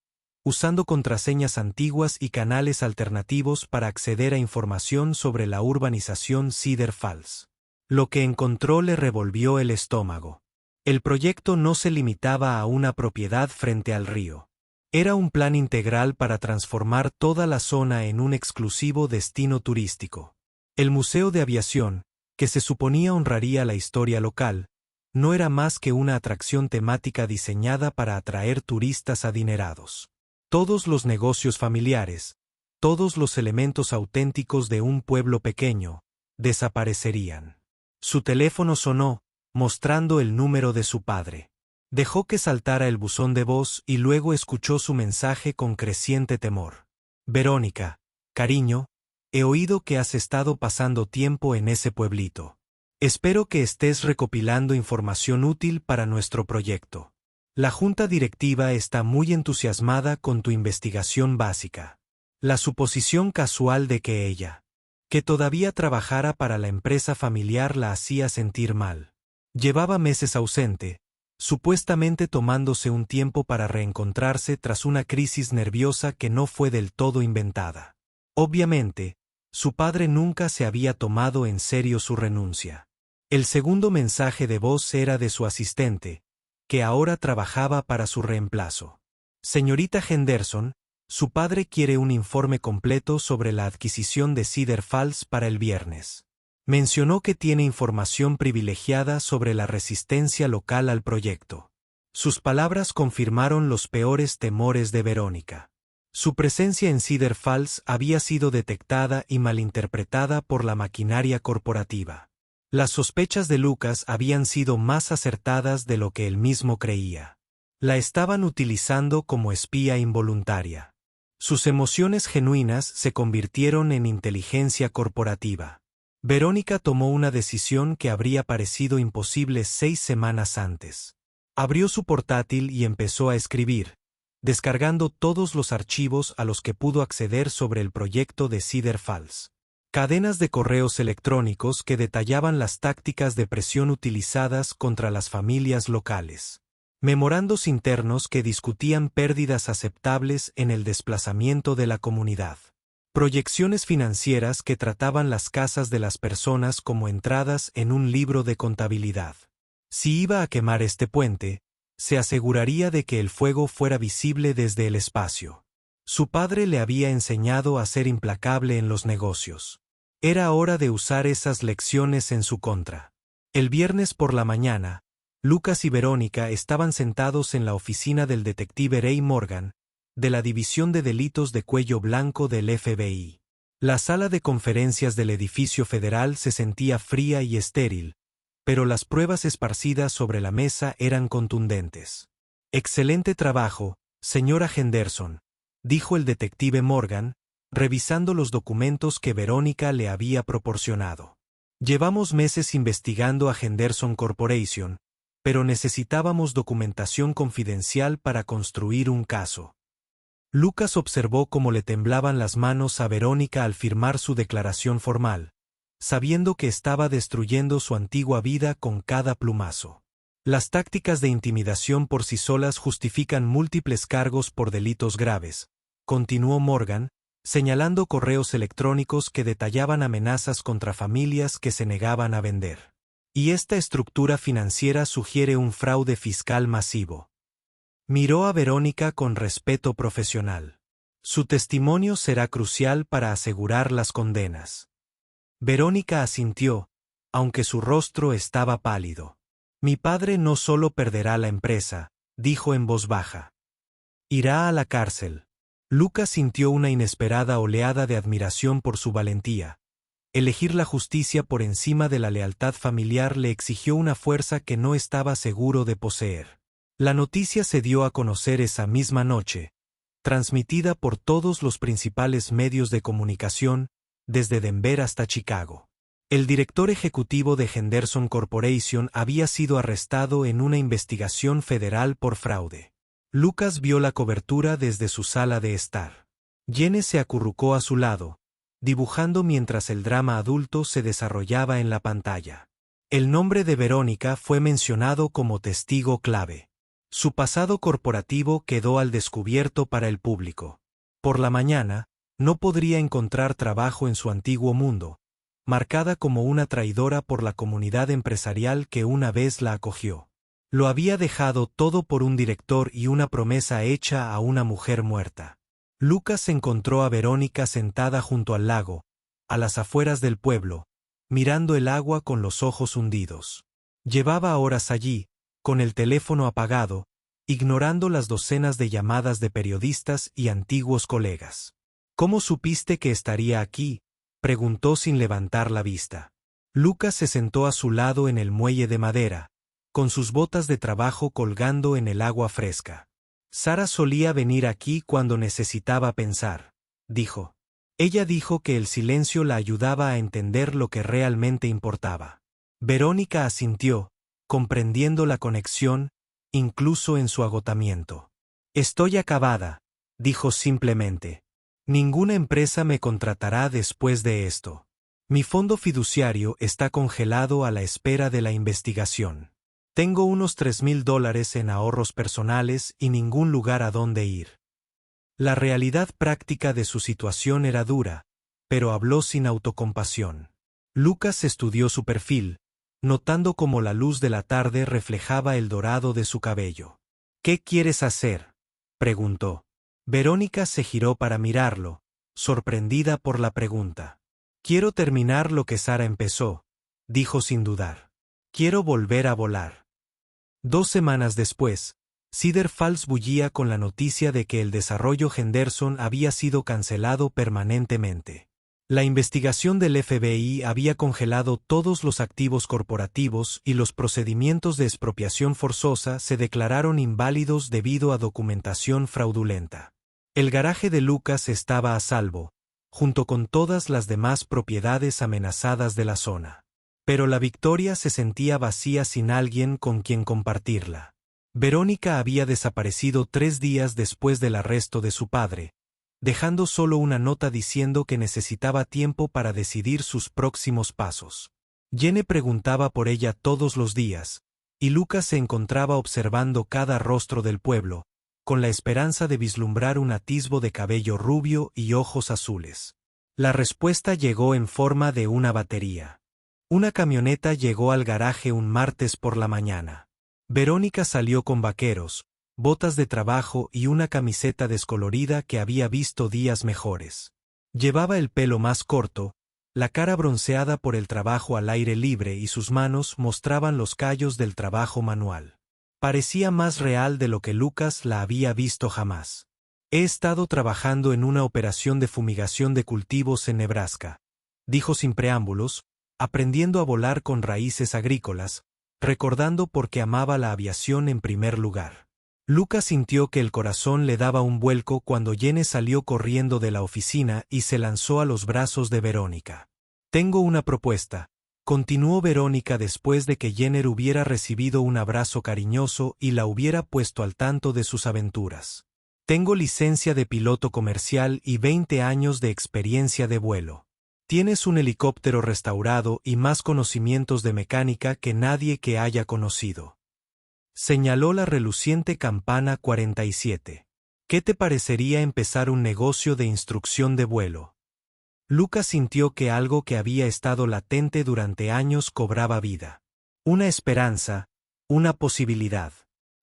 usando contraseñas antiguas y canales alternativos para acceder a información sobre la urbanización Cedar Falls. Lo que encontró le revolvió el estómago. El proyecto no se limitaba a una propiedad frente al río. Era un plan integral para transformar toda la zona en un exclusivo destino turístico. El Museo de Aviación, que se suponía honraría la historia local, no era más que una atracción temática diseñada para atraer turistas adinerados. Todos los negocios familiares, todos los elementos auténticos de un pueblo pequeño, desaparecerían. Su teléfono sonó, mostrando el número de su padre. Dejó que saltara el buzón de voz y luego escuchó su mensaje con creciente temor. Verónica, cariño, he oído que has estado pasando tiempo en ese pueblito. Espero que estés recopilando información útil para nuestro proyecto. La junta directiva está muy entusiasmada con tu investigación básica. La suposición casual de que ella, que todavía trabajara para la empresa familiar, la hacía sentir mal. Llevaba meses ausente, supuestamente tomándose un tiempo para reencontrarse tras una crisis nerviosa que no fue del todo inventada. Obviamente, su padre nunca se había tomado en serio su renuncia. El segundo mensaje de voz era de su asistente, que ahora trabajaba para su reemplazo. Señorita Henderson, su padre quiere un informe completo sobre la adquisición de Cedar Falls para el viernes. Mencionó que tiene información privilegiada sobre la resistencia local al proyecto. Sus palabras confirmaron los peores temores de Verónica. Su presencia en Cedar Falls había sido detectada y malinterpretada por la maquinaria corporativa. Las sospechas de Lucas habían sido más acertadas de lo que él mismo creía. La estaban utilizando como espía involuntaria. Sus emociones genuinas se convirtieron en inteligencia corporativa. Verónica tomó una decisión que habría parecido imposible 6 semanas antes. Abrió su portátil y empezó a escribir, descargando todos los archivos a los que pudo acceder sobre el proyecto de Cedar Falls. Cadenas de correos electrónicos que detallaban las tácticas de presión utilizadas contra las familias locales. Memorandos internos que discutían pérdidas aceptables en el desplazamiento de la comunidad. Proyecciones financieras que trataban las casas de las personas como entradas en un libro de contabilidad. Si iba a quemar este puente, se aseguraría de que el fuego fuera visible desde el espacio. Su padre le había enseñado a ser implacable en los negocios. Era hora de usar esas lecciones en su contra. El viernes por la mañana, Lucas y Verónica estaban sentados en la oficina del detective Ray Morgan, de la División de Delitos de Cuello Blanco del FBI. La sala de conferencias del edificio federal se sentía fría y estéril, pero las pruebas esparcidas sobre la mesa eran contundentes. «Excelente trabajo, señora Henderson», dijo el detective Morgan, revisando los documentos que Verónica le había proporcionado. «Llevamos meses investigando a Henderson Corporation, pero necesitábamos documentación confidencial para construir un caso». Lucas observó cómo le temblaban las manos a Verónica al firmar su declaración formal, sabiendo que estaba destruyendo su antigua vida con cada plumazo. Las tácticas de intimidación por sí solas justifican múltiples cargos por delitos graves, continuó Morgan, señalando correos electrónicos que detallaban amenazas contra familias que se negaban a vender. Y esta estructura financiera sugiere un fraude fiscal masivo. Miró a Verónica con respeto profesional. Su testimonio será crucial para asegurar las condenas. Verónica asintió, aunque su rostro estaba pálido. Mi padre no solo perderá la empresa, dijo en voz baja. Irá a la cárcel. Lucas sintió una inesperada oleada de admiración por su valentía. Elegir la justicia por encima de la lealtad familiar le exigió una fuerza que no estaba seguro de poseer. La noticia se dio a conocer esa misma noche, transmitida por todos los principales medios de comunicación, desde Denver hasta Chicago. El director ejecutivo de Henderson Corporation había sido arrestado en una investigación federal por fraude. Lucas vio la cobertura desde su sala de estar. Jenny se acurrucó a su lado, dibujando mientras el drama adulto se desarrollaba en la pantalla. El nombre de Verónica fue mencionado como testigo clave. Su pasado corporativo quedó al descubierto para el público. Por la mañana, no podría encontrar trabajo en su antiguo mundo, marcada como una traidora por la comunidad empresarial que una vez la acogió. Lo había dejado todo por un director y una promesa hecha a una mujer muerta. Lucas encontró a Verónica sentada junto al lago, a las afueras del pueblo, mirando el agua con los ojos hundidos. Llevaba horas allí, con el teléfono apagado, ignorando las docenas de llamadas de periodistas y antiguos colegas. ¿Cómo supiste que estaría aquí?, preguntó sin levantar la vista. Lucas se sentó a su lado en el muelle de madera, con sus botas de trabajo colgando en el agua fresca. Sara solía venir aquí cuando necesitaba pensar, dijo. Ella dijo que el silencio la ayudaba a entender lo que realmente importaba. Verónica asintió, comprendiendo la conexión, incluso en su agotamiento. Estoy acabada, dijo simplemente. Ninguna empresa me contratará después de esto. Mi fondo fiduciario está congelado a la espera de la investigación. Tengo unos $3,000 en ahorros personales y ningún lugar a donde ir. La realidad práctica de su situación era dura, pero habló sin autocompasión. Lucas estudió su perfil, notando cómo la luz de la tarde reflejaba el dorado de su cabello. ¿Qué quieres hacer?, preguntó. Verónica se giró para mirarlo, sorprendida por la pregunta. Quiero terminar lo que Sara empezó, dijo sin dudar. Quiero volver a volar. 2 semanas después, Cedar Falls bullía con la noticia de que el desarrollo Henderson había sido cancelado permanentemente. La investigación del FBI había congelado todos los activos corporativos y los procedimientos de expropiación forzosa se declararon inválidos debido a documentación fraudulenta. El garaje de Lucas estaba a salvo, junto con todas las demás propiedades amenazadas de la zona. Pero la Victoria se sentía vacía sin alguien con quien compartirla. Verónica había desaparecido 3 días después del arresto de su padre, dejando solo una nota diciendo que necesitaba tiempo para decidir sus próximos pasos. Jenny preguntaba por ella todos los días, y Lucas se encontraba observando cada rostro del pueblo, con la esperanza de vislumbrar un atisbo de cabello rubio y ojos azules. La respuesta llegó en forma de una batería. Una camioneta llegó al garaje un martes por la mañana. Verónica salió con vaqueros, botas de trabajo y una camiseta descolorida que había visto días mejores. Llevaba el pelo más corto, la cara bronceada por el trabajo al aire libre y sus manos mostraban los callos del trabajo manual. Parecía más real de lo que Lucas la había visto jamás. He estado trabajando en una operación de fumigación de cultivos en Nebraska, dijo sin preámbulos, aprendiendo a volar con raíces agrícolas, recordando por qué amaba la aviación en primer lugar. Lucas sintió que el corazón le daba un vuelco cuando Jenny salió corriendo de la oficina y se lanzó a los brazos de Verónica. «Tengo una propuesta», continuó Verónica después de que Jenny hubiera recibido un abrazo cariñoso y la hubiera puesto al tanto de sus aventuras. «Tengo licencia de piloto comercial y 20 años de experiencia de vuelo. Tienes un helicóptero restaurado y más conocimientos de mecánica que nadie que haya conocido». Señaló la reluciente campana 47. «¿Qué te parecería empezar un negocio de instrucción de vuelo?» Lucas sintió que algo que había estado latente durante años cobraba vida. Una esperanza, una posibilidad.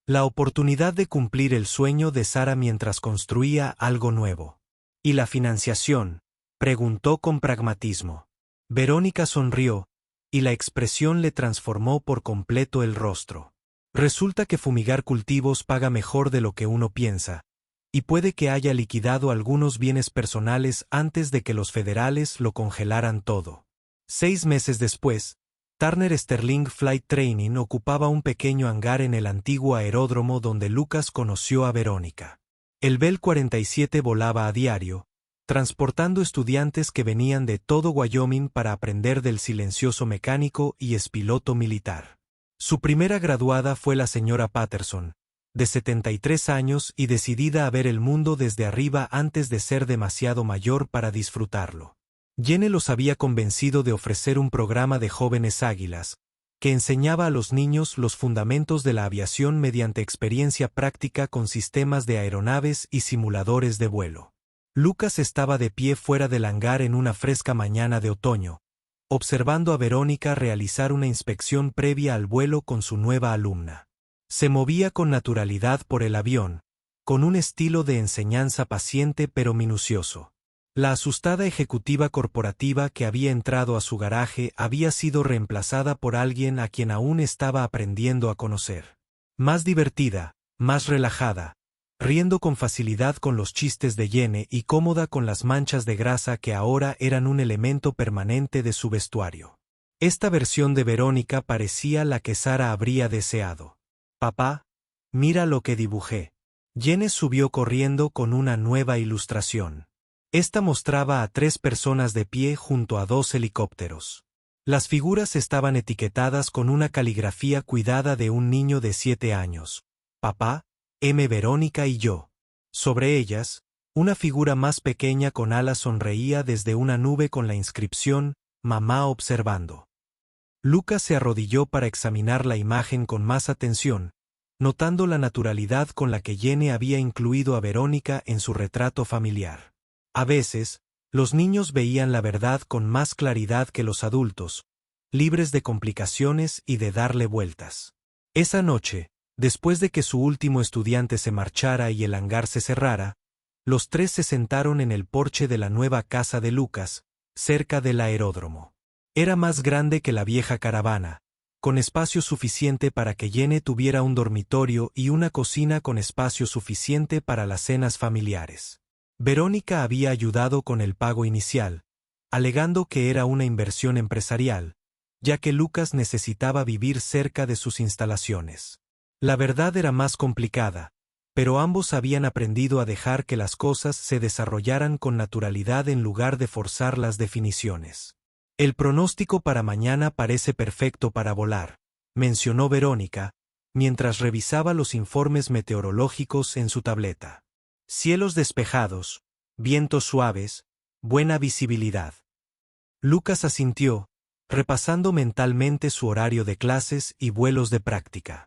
La oportunidad de cumplir el sueño de Sara mientras construía algo nuevo. ¿Y la financiación?, preguntó con pragmatismo. Verónica sonrió, y la expresión le transformó por completo el rostro. Resulta que fumigar cultivos paga mejor de lo que uno piensa, y puede que haya liquidado algunos bienes personales antes de que los federales lo congelaran todo. 6 meses después, Turner Sterling Flight Training ocupaba un pequeño hangar en el antiguo aeródromo donde Lucas conoció a Verónica. El Bell 47 volaba a diario, transportando estudiantes que venían de todo Wyoming para aprender del silencioso mecánico y expiloto militar. Su primera graduada fue la señora Patterson, de 73 años y decidida a ver el mundo desde arriba antes de ser demasiado mayor para disfrutarlo. Jenny los había convencido de ofrecer un programa de jóvenes águilas, que enseñaba a los niños los fundamentos de la aviación mediante experiencia práctica con sistemas de aeronaves y simuladores de vuelo. Lucas estaba de pie fuera del hangar en una fresca mañana de otoño, observando a Verónica realizar una inspección previa al vuelo con su nueva alumna. Se movía con naturalidad por el avión, con un estilo de enseñanza paciente pero minucioso. La asustada ejecutiva corporativa que había entrado a su garaje había sido reemplazada por alguien a quien aún estaba aprendiendo a conocer. Más divertida, más relajada, riendo con facilidad con los chistes de Jenny y cómoda con las manchas de grasa que ahora eran un elemento permanente de su vestuario. Esta versión de Verónica parecía la que Sara habría deseado. «Papá, mira lo que dibujé». Jenny subió corriendo con una nueva ilustración. Esta mostraba a 3 personas de pie junto a 2 helicópteros. Las figuras estaban etiquetadas con una caligrafía cuidada de un niño de 7 años. «Papá, M. Verónica y yo». Sobre ellas, una figura más pequeña con alas sonreía desde una nube con la inscripción «Mamá observando». Lucas se arrodilló para examinar la imagen con más atención, notando la naturalidad con la que Jenny había incluido a Verónica en su retrato familiar. A veces, los niños veían la verdad con más claridad que los adultos, libres de complicaciones y de darle vueltas. Esa noche, después de que su último estudiante se marchara y el hangar se cerrara, los 3 se sentaron en el porche de la nueva casa de Lucas, cerca del aeródromo. Era más grande que la vieja caravana, con espacio suficiente para que Jenny tuviera un dormitorio y una cocina con espacio suficiente para las cenas familiares. Verónica había ayudado con el pago inicial, alegando que era una inversión empresarial, ya que Lucas necesitaba vivir cerca de sus instalaciones. La verdad era más complicada, pero ambos habían aprendido a dejar que las cosas se desarrollaran con naturalidad en lugar de forzar las definiciones. El pronóstico para mañana parece perfecto para volar, mencionó Verónica, mientras revisaba los informes meteorológicos en su tableta. Cielos despejados, vientos suaves, buena visibilidad. Lucas asintió, repasando mentalmente su horario de clases y vuelos de práctica.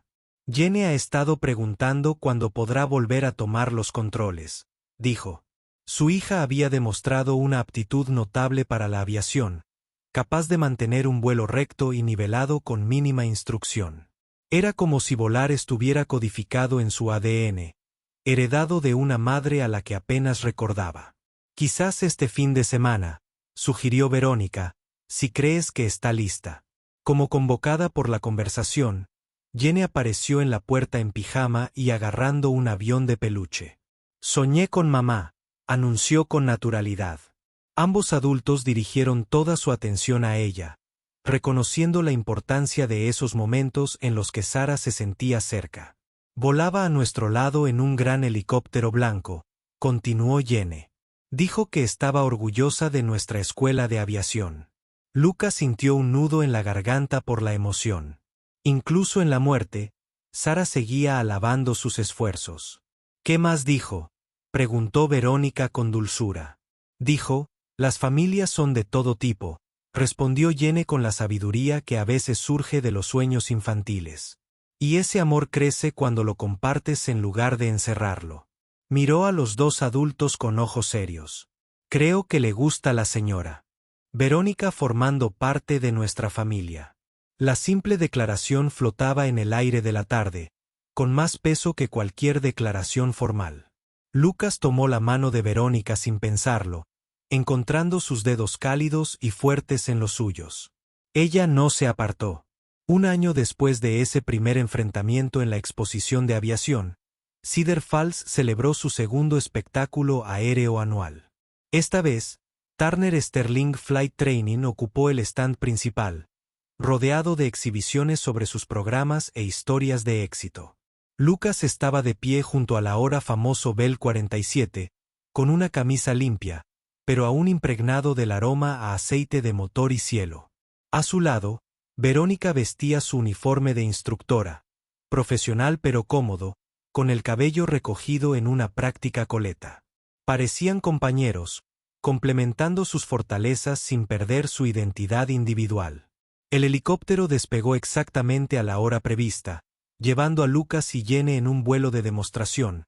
Jenny ha estado preguntando cuándo podrá volver a tomar los controles, dijo. Su hija había demostrado una aptitud notable para la aviación, capaz de mantener un vuelo recto y nivelado con mínima instrucción. Era como si volar estuviera codificado en su ADN, heredado de una madre a la que apenas recordaba. Quizás este fin de semana, sugirió Verónica, si crees que está lista. Como convocada por la conversación, Jenny apareció en la puerta en pijama y agarrando un avión de peluche. Soñé con mamá, anunció con naturalidad. Ambos adultos dirigieron toda su atención a ella, reconociendo la importancia de esos momentos en los que Sara se sentía cerca. Volaba a nuestro lado en un gran helicóptero blanco, continuó Jenny. Dijo que estaba orgullosa de nuestra escuela de aviación. Lucas sintió un nudo en la garganta por la emoción. Incluso en la muerte, Sara seguía alabando sus esfuerzos. ¿Qué más dijo?, preguntó Verónica con dulzura. Dijo, las familias son de todo tipo, respondió Jenny con la sabiduría que a veces surge de los sueños infantiles. Y ese amor crece cuando lo compartes en lugar de encerrarlo. Miró a los dos adultos con ojos serios. Creo que le gusta la señora Verónica formando parte de nuestra familia. La simple declaración flotaba en el aire de la tarde, con más peso que cualquier declaración formal. Lucas tomó la mano de Verónica sin pensarlo, encontrando sus dedos cálidos y fuertes en los suyos. Ella no se apartó. Un año después de ese primer enfrentamiento en la exposición de aviación, Cedar Falls celebró su segundo espectáculo aéreo anual. Esta vez, Turner Sterling Flight Training ocupó el stand principal, rodeado de exhibiciones sobre sus programas e historias de éxito. Lucas estaba de pie junto a la ahora famoso Bell 47, con una camisa limpia, pero aún impregnado del aroma a aceite de motor y cielo. A su lado, Verónica vestía su uniforme de instructora, profesional pero cómodo, con el cabello recogido en una práctica coleta. Parecían compañeros, complementando sus fortalezas sin perder su identidad individual. El helicóptero despegó exactamente a la hora prevista, llevando a Lucas y Jenny en un vuelo de demostración,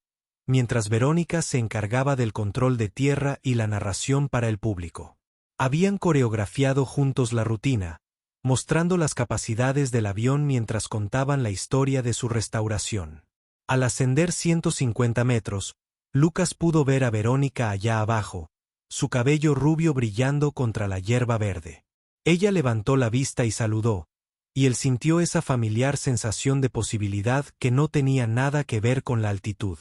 mientras Verónica se encargaba del control de tierra y la narración para el público. Habían coreografiado juntos la rutina, mostrando las capacidades del avión mientras contaban la historia de su restauración. Al ascender 150 metros, Lucas pudo ver a Verónica allá abajo, su cabello rubio brillando contra la hierba verde. Ella levantó la vista y saludó, y él sintió esa familiar sensación de posibilidad que no tenía nada que ver con la altitud.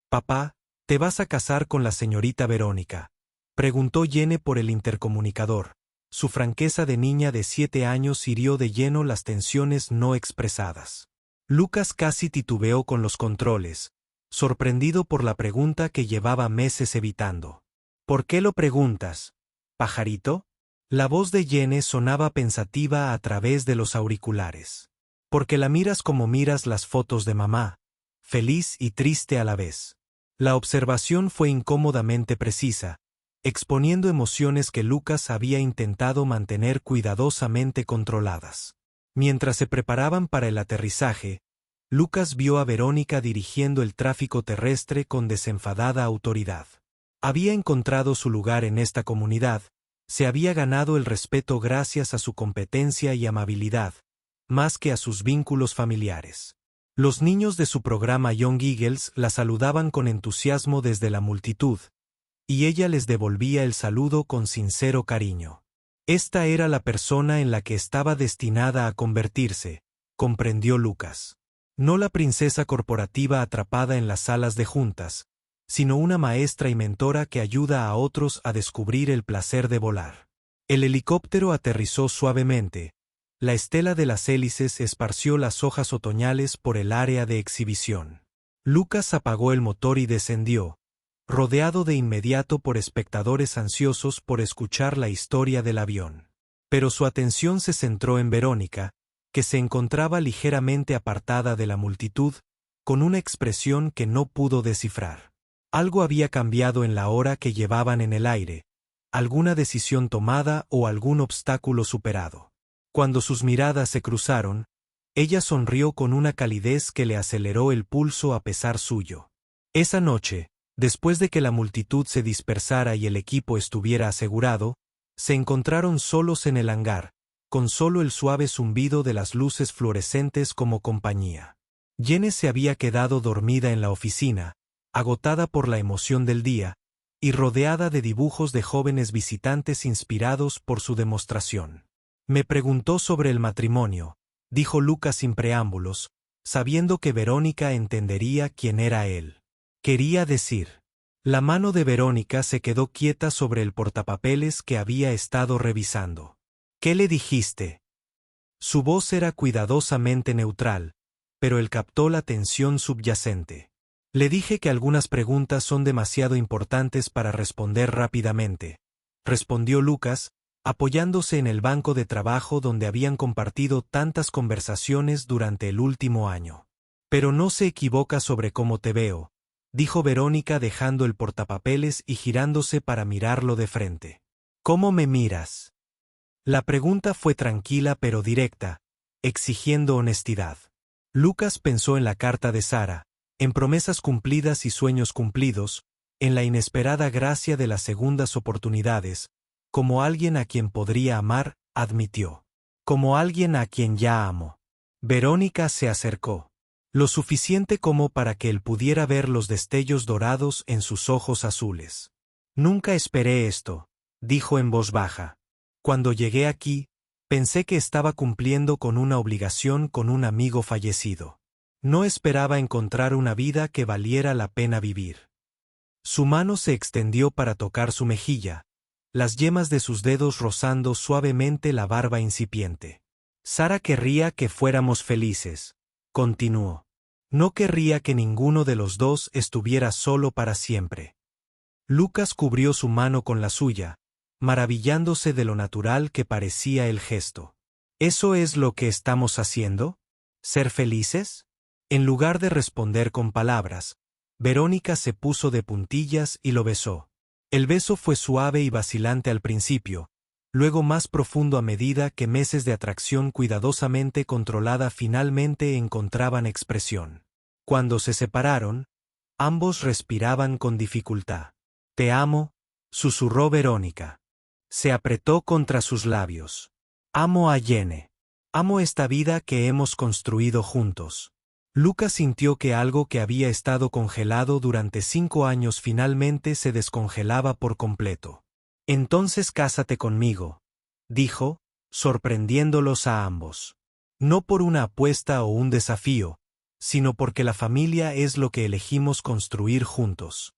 «Papá, ¿te vas a casar con la señorita Verónica?», preguntó Jenny por el intercomunicador. Su franqueza de niña de 7 años hirió de lleno las tensiones no expresadas. Lucas casi titubeó con los controles, sorprendido por la pregunta que llevaba meses evitando. «¿Por qué lo preguntas, pajarito?». La voz de Jenny sonaba pensativa a través de los auriculares. «Porque la miras como miras las fotos de mamá, feliz y triste a la vez». La observación fue incómodamente precisa, exponiendo emociones que Lucas había intentado mantener cuidadosamente controladas. Mientras se preparaban para el aterrizaje, Lucas vio a Verónica dirigiendo el tráfico terrestre con desenfadada autoridad. Había encontrado su lugar en esta comunidad, se había ganado el respeto gracias a su competencia y amabilidad, más que a sus vínculos familiares. Los niños de su programa Young Eagles la saludaban con entusiasmo desde la multitud, y ella les devolvía el saludo con sincero cariño. Esta era la persona en la que estaba destinada a convertirse, comprendió Lucas. No la princesa corporativa atrapada en las salas de juntas, sino una maestra y mentora que ayuda a otros a descubrir el placer de volar. El helicóptero aterrizó suavemente. La estela de las hélices esparció las hojas otoñales por el área de exhibición. Lucas apagó el motor y descendió, rodeado de inmediato por espectadores ansiosos por escuchar la historia del avión. Pero su atención se centró en Verónica, que se encontraba ligeramente apartada de la multitud, con una expresión que no pudo descifrar. Algo había cambiado en la hora que llevaban en el aire, alguna decisión tomada o algún obstáculo superado. Cuando sus miradas se cruzaron, ella sonrió con una calidez que le aceleró el pulso a pesar suyo. Esa noche, después de que la multitud se dispersara y el equipo estuviera asegurado, se encontraron solos en el hangar, con solo el suave zumbido de las luces fluorescentes como compañía. Jane se había quedado dormida en la oficina, agotada por la emoción del día, y rodeada de dibujos de jóvenes visitantes inspirados por su demostración. Me preguntó sobre el matrimonio, dijo Lucas sin preámbulos, sabiendo que Verónica entendería quién era él. Quería decir. La mano de Verónica se quedó quieta sobre el portapapeles que había estado revisando. ¿Qué le dijiste? Su voz era cuidadosamente neutral, pero él captó la tensión subyacente. Le dije que algunas preguntas son demasiado importantes para responder rápidamente, respondió Lucas, apoyándose en el banco de trabajo donde habían compartido tantas conversaciones durante el último año. Pero no se equivoca sobre cómo te veo, dijo Verónica dejando el portapapeles y girándose para mirarlo de frente. ¿Cómo me miras? La pregunta fue tranquila pero directa, exigiendo honestidad. Lucas pensó en la carta de Sara, en promesas cumplidas y sueños cumplidos, en la inesperada gracia de las segundas oportunidades, como alguien a quien podría amar, admitió. Como alguien a quien ya amo. Verónica se acercó. Lo suficiente como para que él pudiera ver los destellos dorados en sus ojos azules. Nunca esperé esto, dijo en voz baja. Cuando llegué aquí, pensé que estaba cumpliendo con una obligación con un amigo fallecido. No esperaba encontrar una vida que valiera la pena vivir. Su mano se extendió para tocar su mejilla, las yemas de sus dedos rozando suavemente la barba incipiente. Sara querría que fuéramos felices, continuó. No querría que ninguno de los dos estuviera solo para siempre. Lucas cubrió su mano con la suya, maravillándose de lo natural que parecía el gesto. ¿Eso es lo que estamos haciendo? ¿Ser felices? En lugar de responder con palabras, Verónica se puso de puntillas y lo besó. El beso fue suave y vacilante al principio, luego más profundo a medida que meses de atracción cuidadosamente controlada finalmente encontraban expresión. Cuando se separaron, ambos respiraban con dificultad. «Te amo», susurró Verónica. Se apretó contra sus labios. «Amo a Jane. Amo esta vida que hemos construido juntos». Lucas sintió que algo que había estado congelado durante 5 años finalmente se descongelaba por completo. «Entonces cásate conmigo», dijo, sorprendiéndolos a ambos. No por una apuesta o un desafío, sino porque la familia es lo que elegimos construir juntos.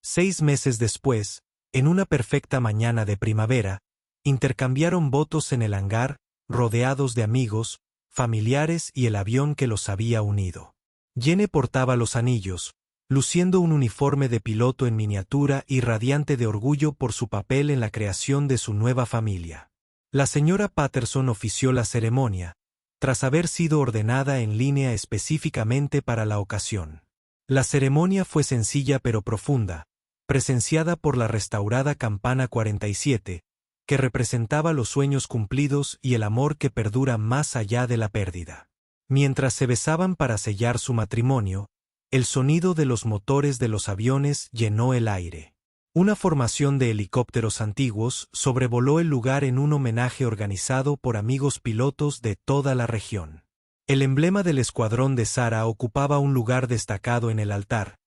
6 meses después, en una perfecta mañana de primavera, intercambiaron votos en el hangar, rodeados de amigos, familiares y el avión que los había unido. Jane portaba los anillos, luciendo un uniforme de piloto en miniatura y radiante de orgullo por su papel en la creación de su nueva familia. La señora Patterson ofició la ceremonia, tras haber sido ordenada en línea específicamente para la ocasión. La ceremonia fue sencilla pero profunda, presenciada por la restaurada Campana 47, que representaba los sueños cumplidos y el amor que perdura más allá de la pérdida. Mientras se besaban para sellar su matrimonio, el sonido de los motores de los aviones llenó el aire. Una formación de helicópteros antiguos sobrevoló el lugar en un homenaje organizado por amigos pilotos de toda la región. El emblema del escuadrón de Sara ocupaba un lugar destacado en el altar,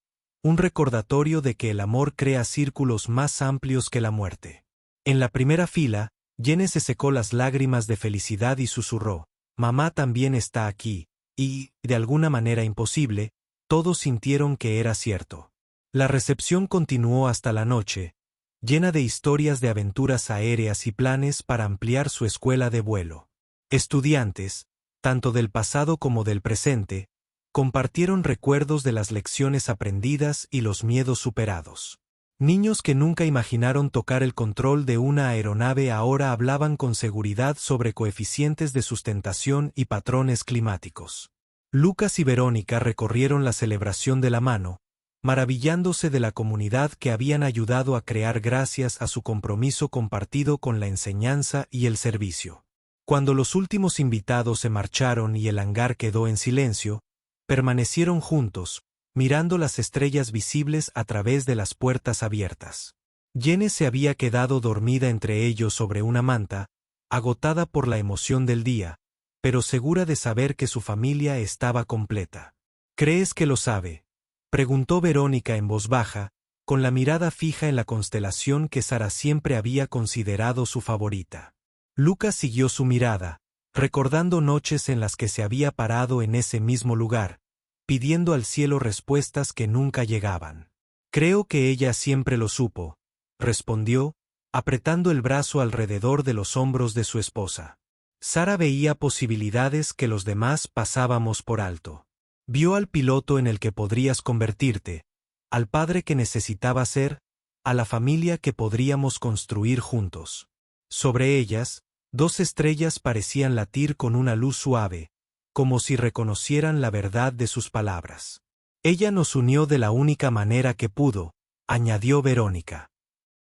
un recordatorio de que el amor crea círculos más amplios que la muerte. En la primera fila, Jane se secó las lágrimas de felicidad y susurró, «Mamá también está aquí», y, de alguna manera imposible, todos sintieron que era cierto. La recepción continuó hasta la noche, llena de historias de aventuras aéreas y planes para ampliar su escuela de vuelo. Estudiantes, tanto del pasado como del presente, Compartieron recuerdos de las lecciones aprendidas y los miedos superados. Niños que nunca imaginaron tocar el control de una aeronave ahora hablaban con seguridad sobre coeficientes de sustentación y patrones climáticos. Lucas y Verónica recorrieron la celebración de la mano, maravillándose de la comunidad que habían ayudado a crear gracias a su compromiso compartido con la enseñanza y el servicio. Cuando los últimos invitados se marcharon y el hangar quedó en silencio, permanecieron juntos, mirando las estrellas visibles a través de las puertas abiertas. Jene se había quedado dormida entre ellos sobre una manta, agotada por la emoción del día, pero segura de saber que su familia estaba completa. ¿Crees que lo sabe?, preguntó Verónica en voz baja, con la mirada fija en la constelación que Sara siempre había considerado su favorita. Lucas siguió su mirada, recordando noches en las que se había parado en ese mismo lugar, pidiendo al cielo respuestas que nunca llegaban. Creo que ella siempre lo supo, respondió, apretando el brazo alrededor de los hombros de su esposa. Sara veía posibilidades que los demás pasábamos por alto. Vio al piloto en el que podrías convertirte, al padre que necesitaba ser, a la familia que podríamos construir juntos. Sobre ellas, 2 estrellas parecían latir con una luz suave, como si reconocieran la verdad de sus palabras. Ella nos unió de la única manera que pudo, añadió Verónica.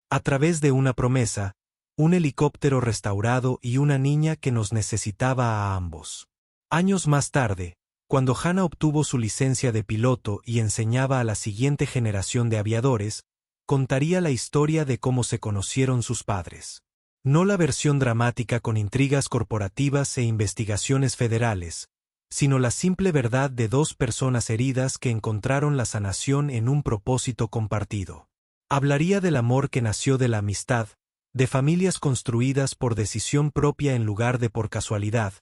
A través de una promesa, un helicóptero restaurado y una niña que nos necesitaba a ambos. Años más tarde, cuando Hannah obtuvo su licencia de piloto y enseñaba a la siguiente generación de aviadores, contaría la historia de cómo se conocieron sus padres. No la versión dramática con intrigas corporativas e investigaciones federales, sino la simple verdad de 2 personas heridas que encontraron la sanación en un propósito compartido. Hablaría del amor que nació de la amistad, de familias construidas por decisión propia en lugar de por casualidad,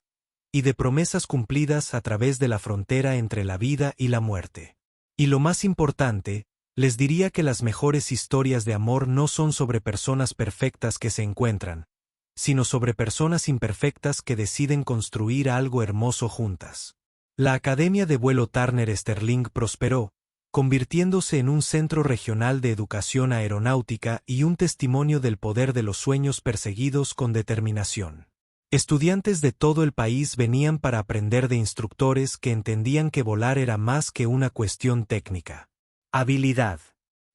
y de promesas cumplidas a través de la frontera entre la vida y la muerte. Y lo más importante, les diría que las mejores historias de amor no son sobre personas perfectas que se encuentran, sino sobre personas imperfectas que deciden construir algo hermoso juntas. La Academia de Vuelo Turner Sterling prosperó, convirtiéndose en un centro regional de educación aeronáutica y un testimonio del poder de los sueños perseguidos con determinación. Estudiantes de todo el país venían para aprender de instructores que entendían que volar era más que una cuestión técnica. Habilidad.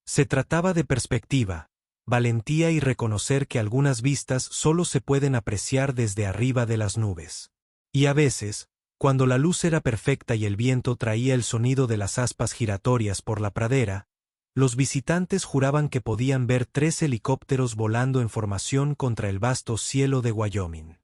Se trataba de perspectiva, valentía y reconocer que algunas vistas solo se pueden apreciar desde arriba de las nubes. Y a veces, cuando la luz era perfecta y el viento traía el sonido de las aspas giratorias por la pradera, los visitantes juraban que podían ver 3 helicópteros volando en formación contra el vasto cielo de Wyoming.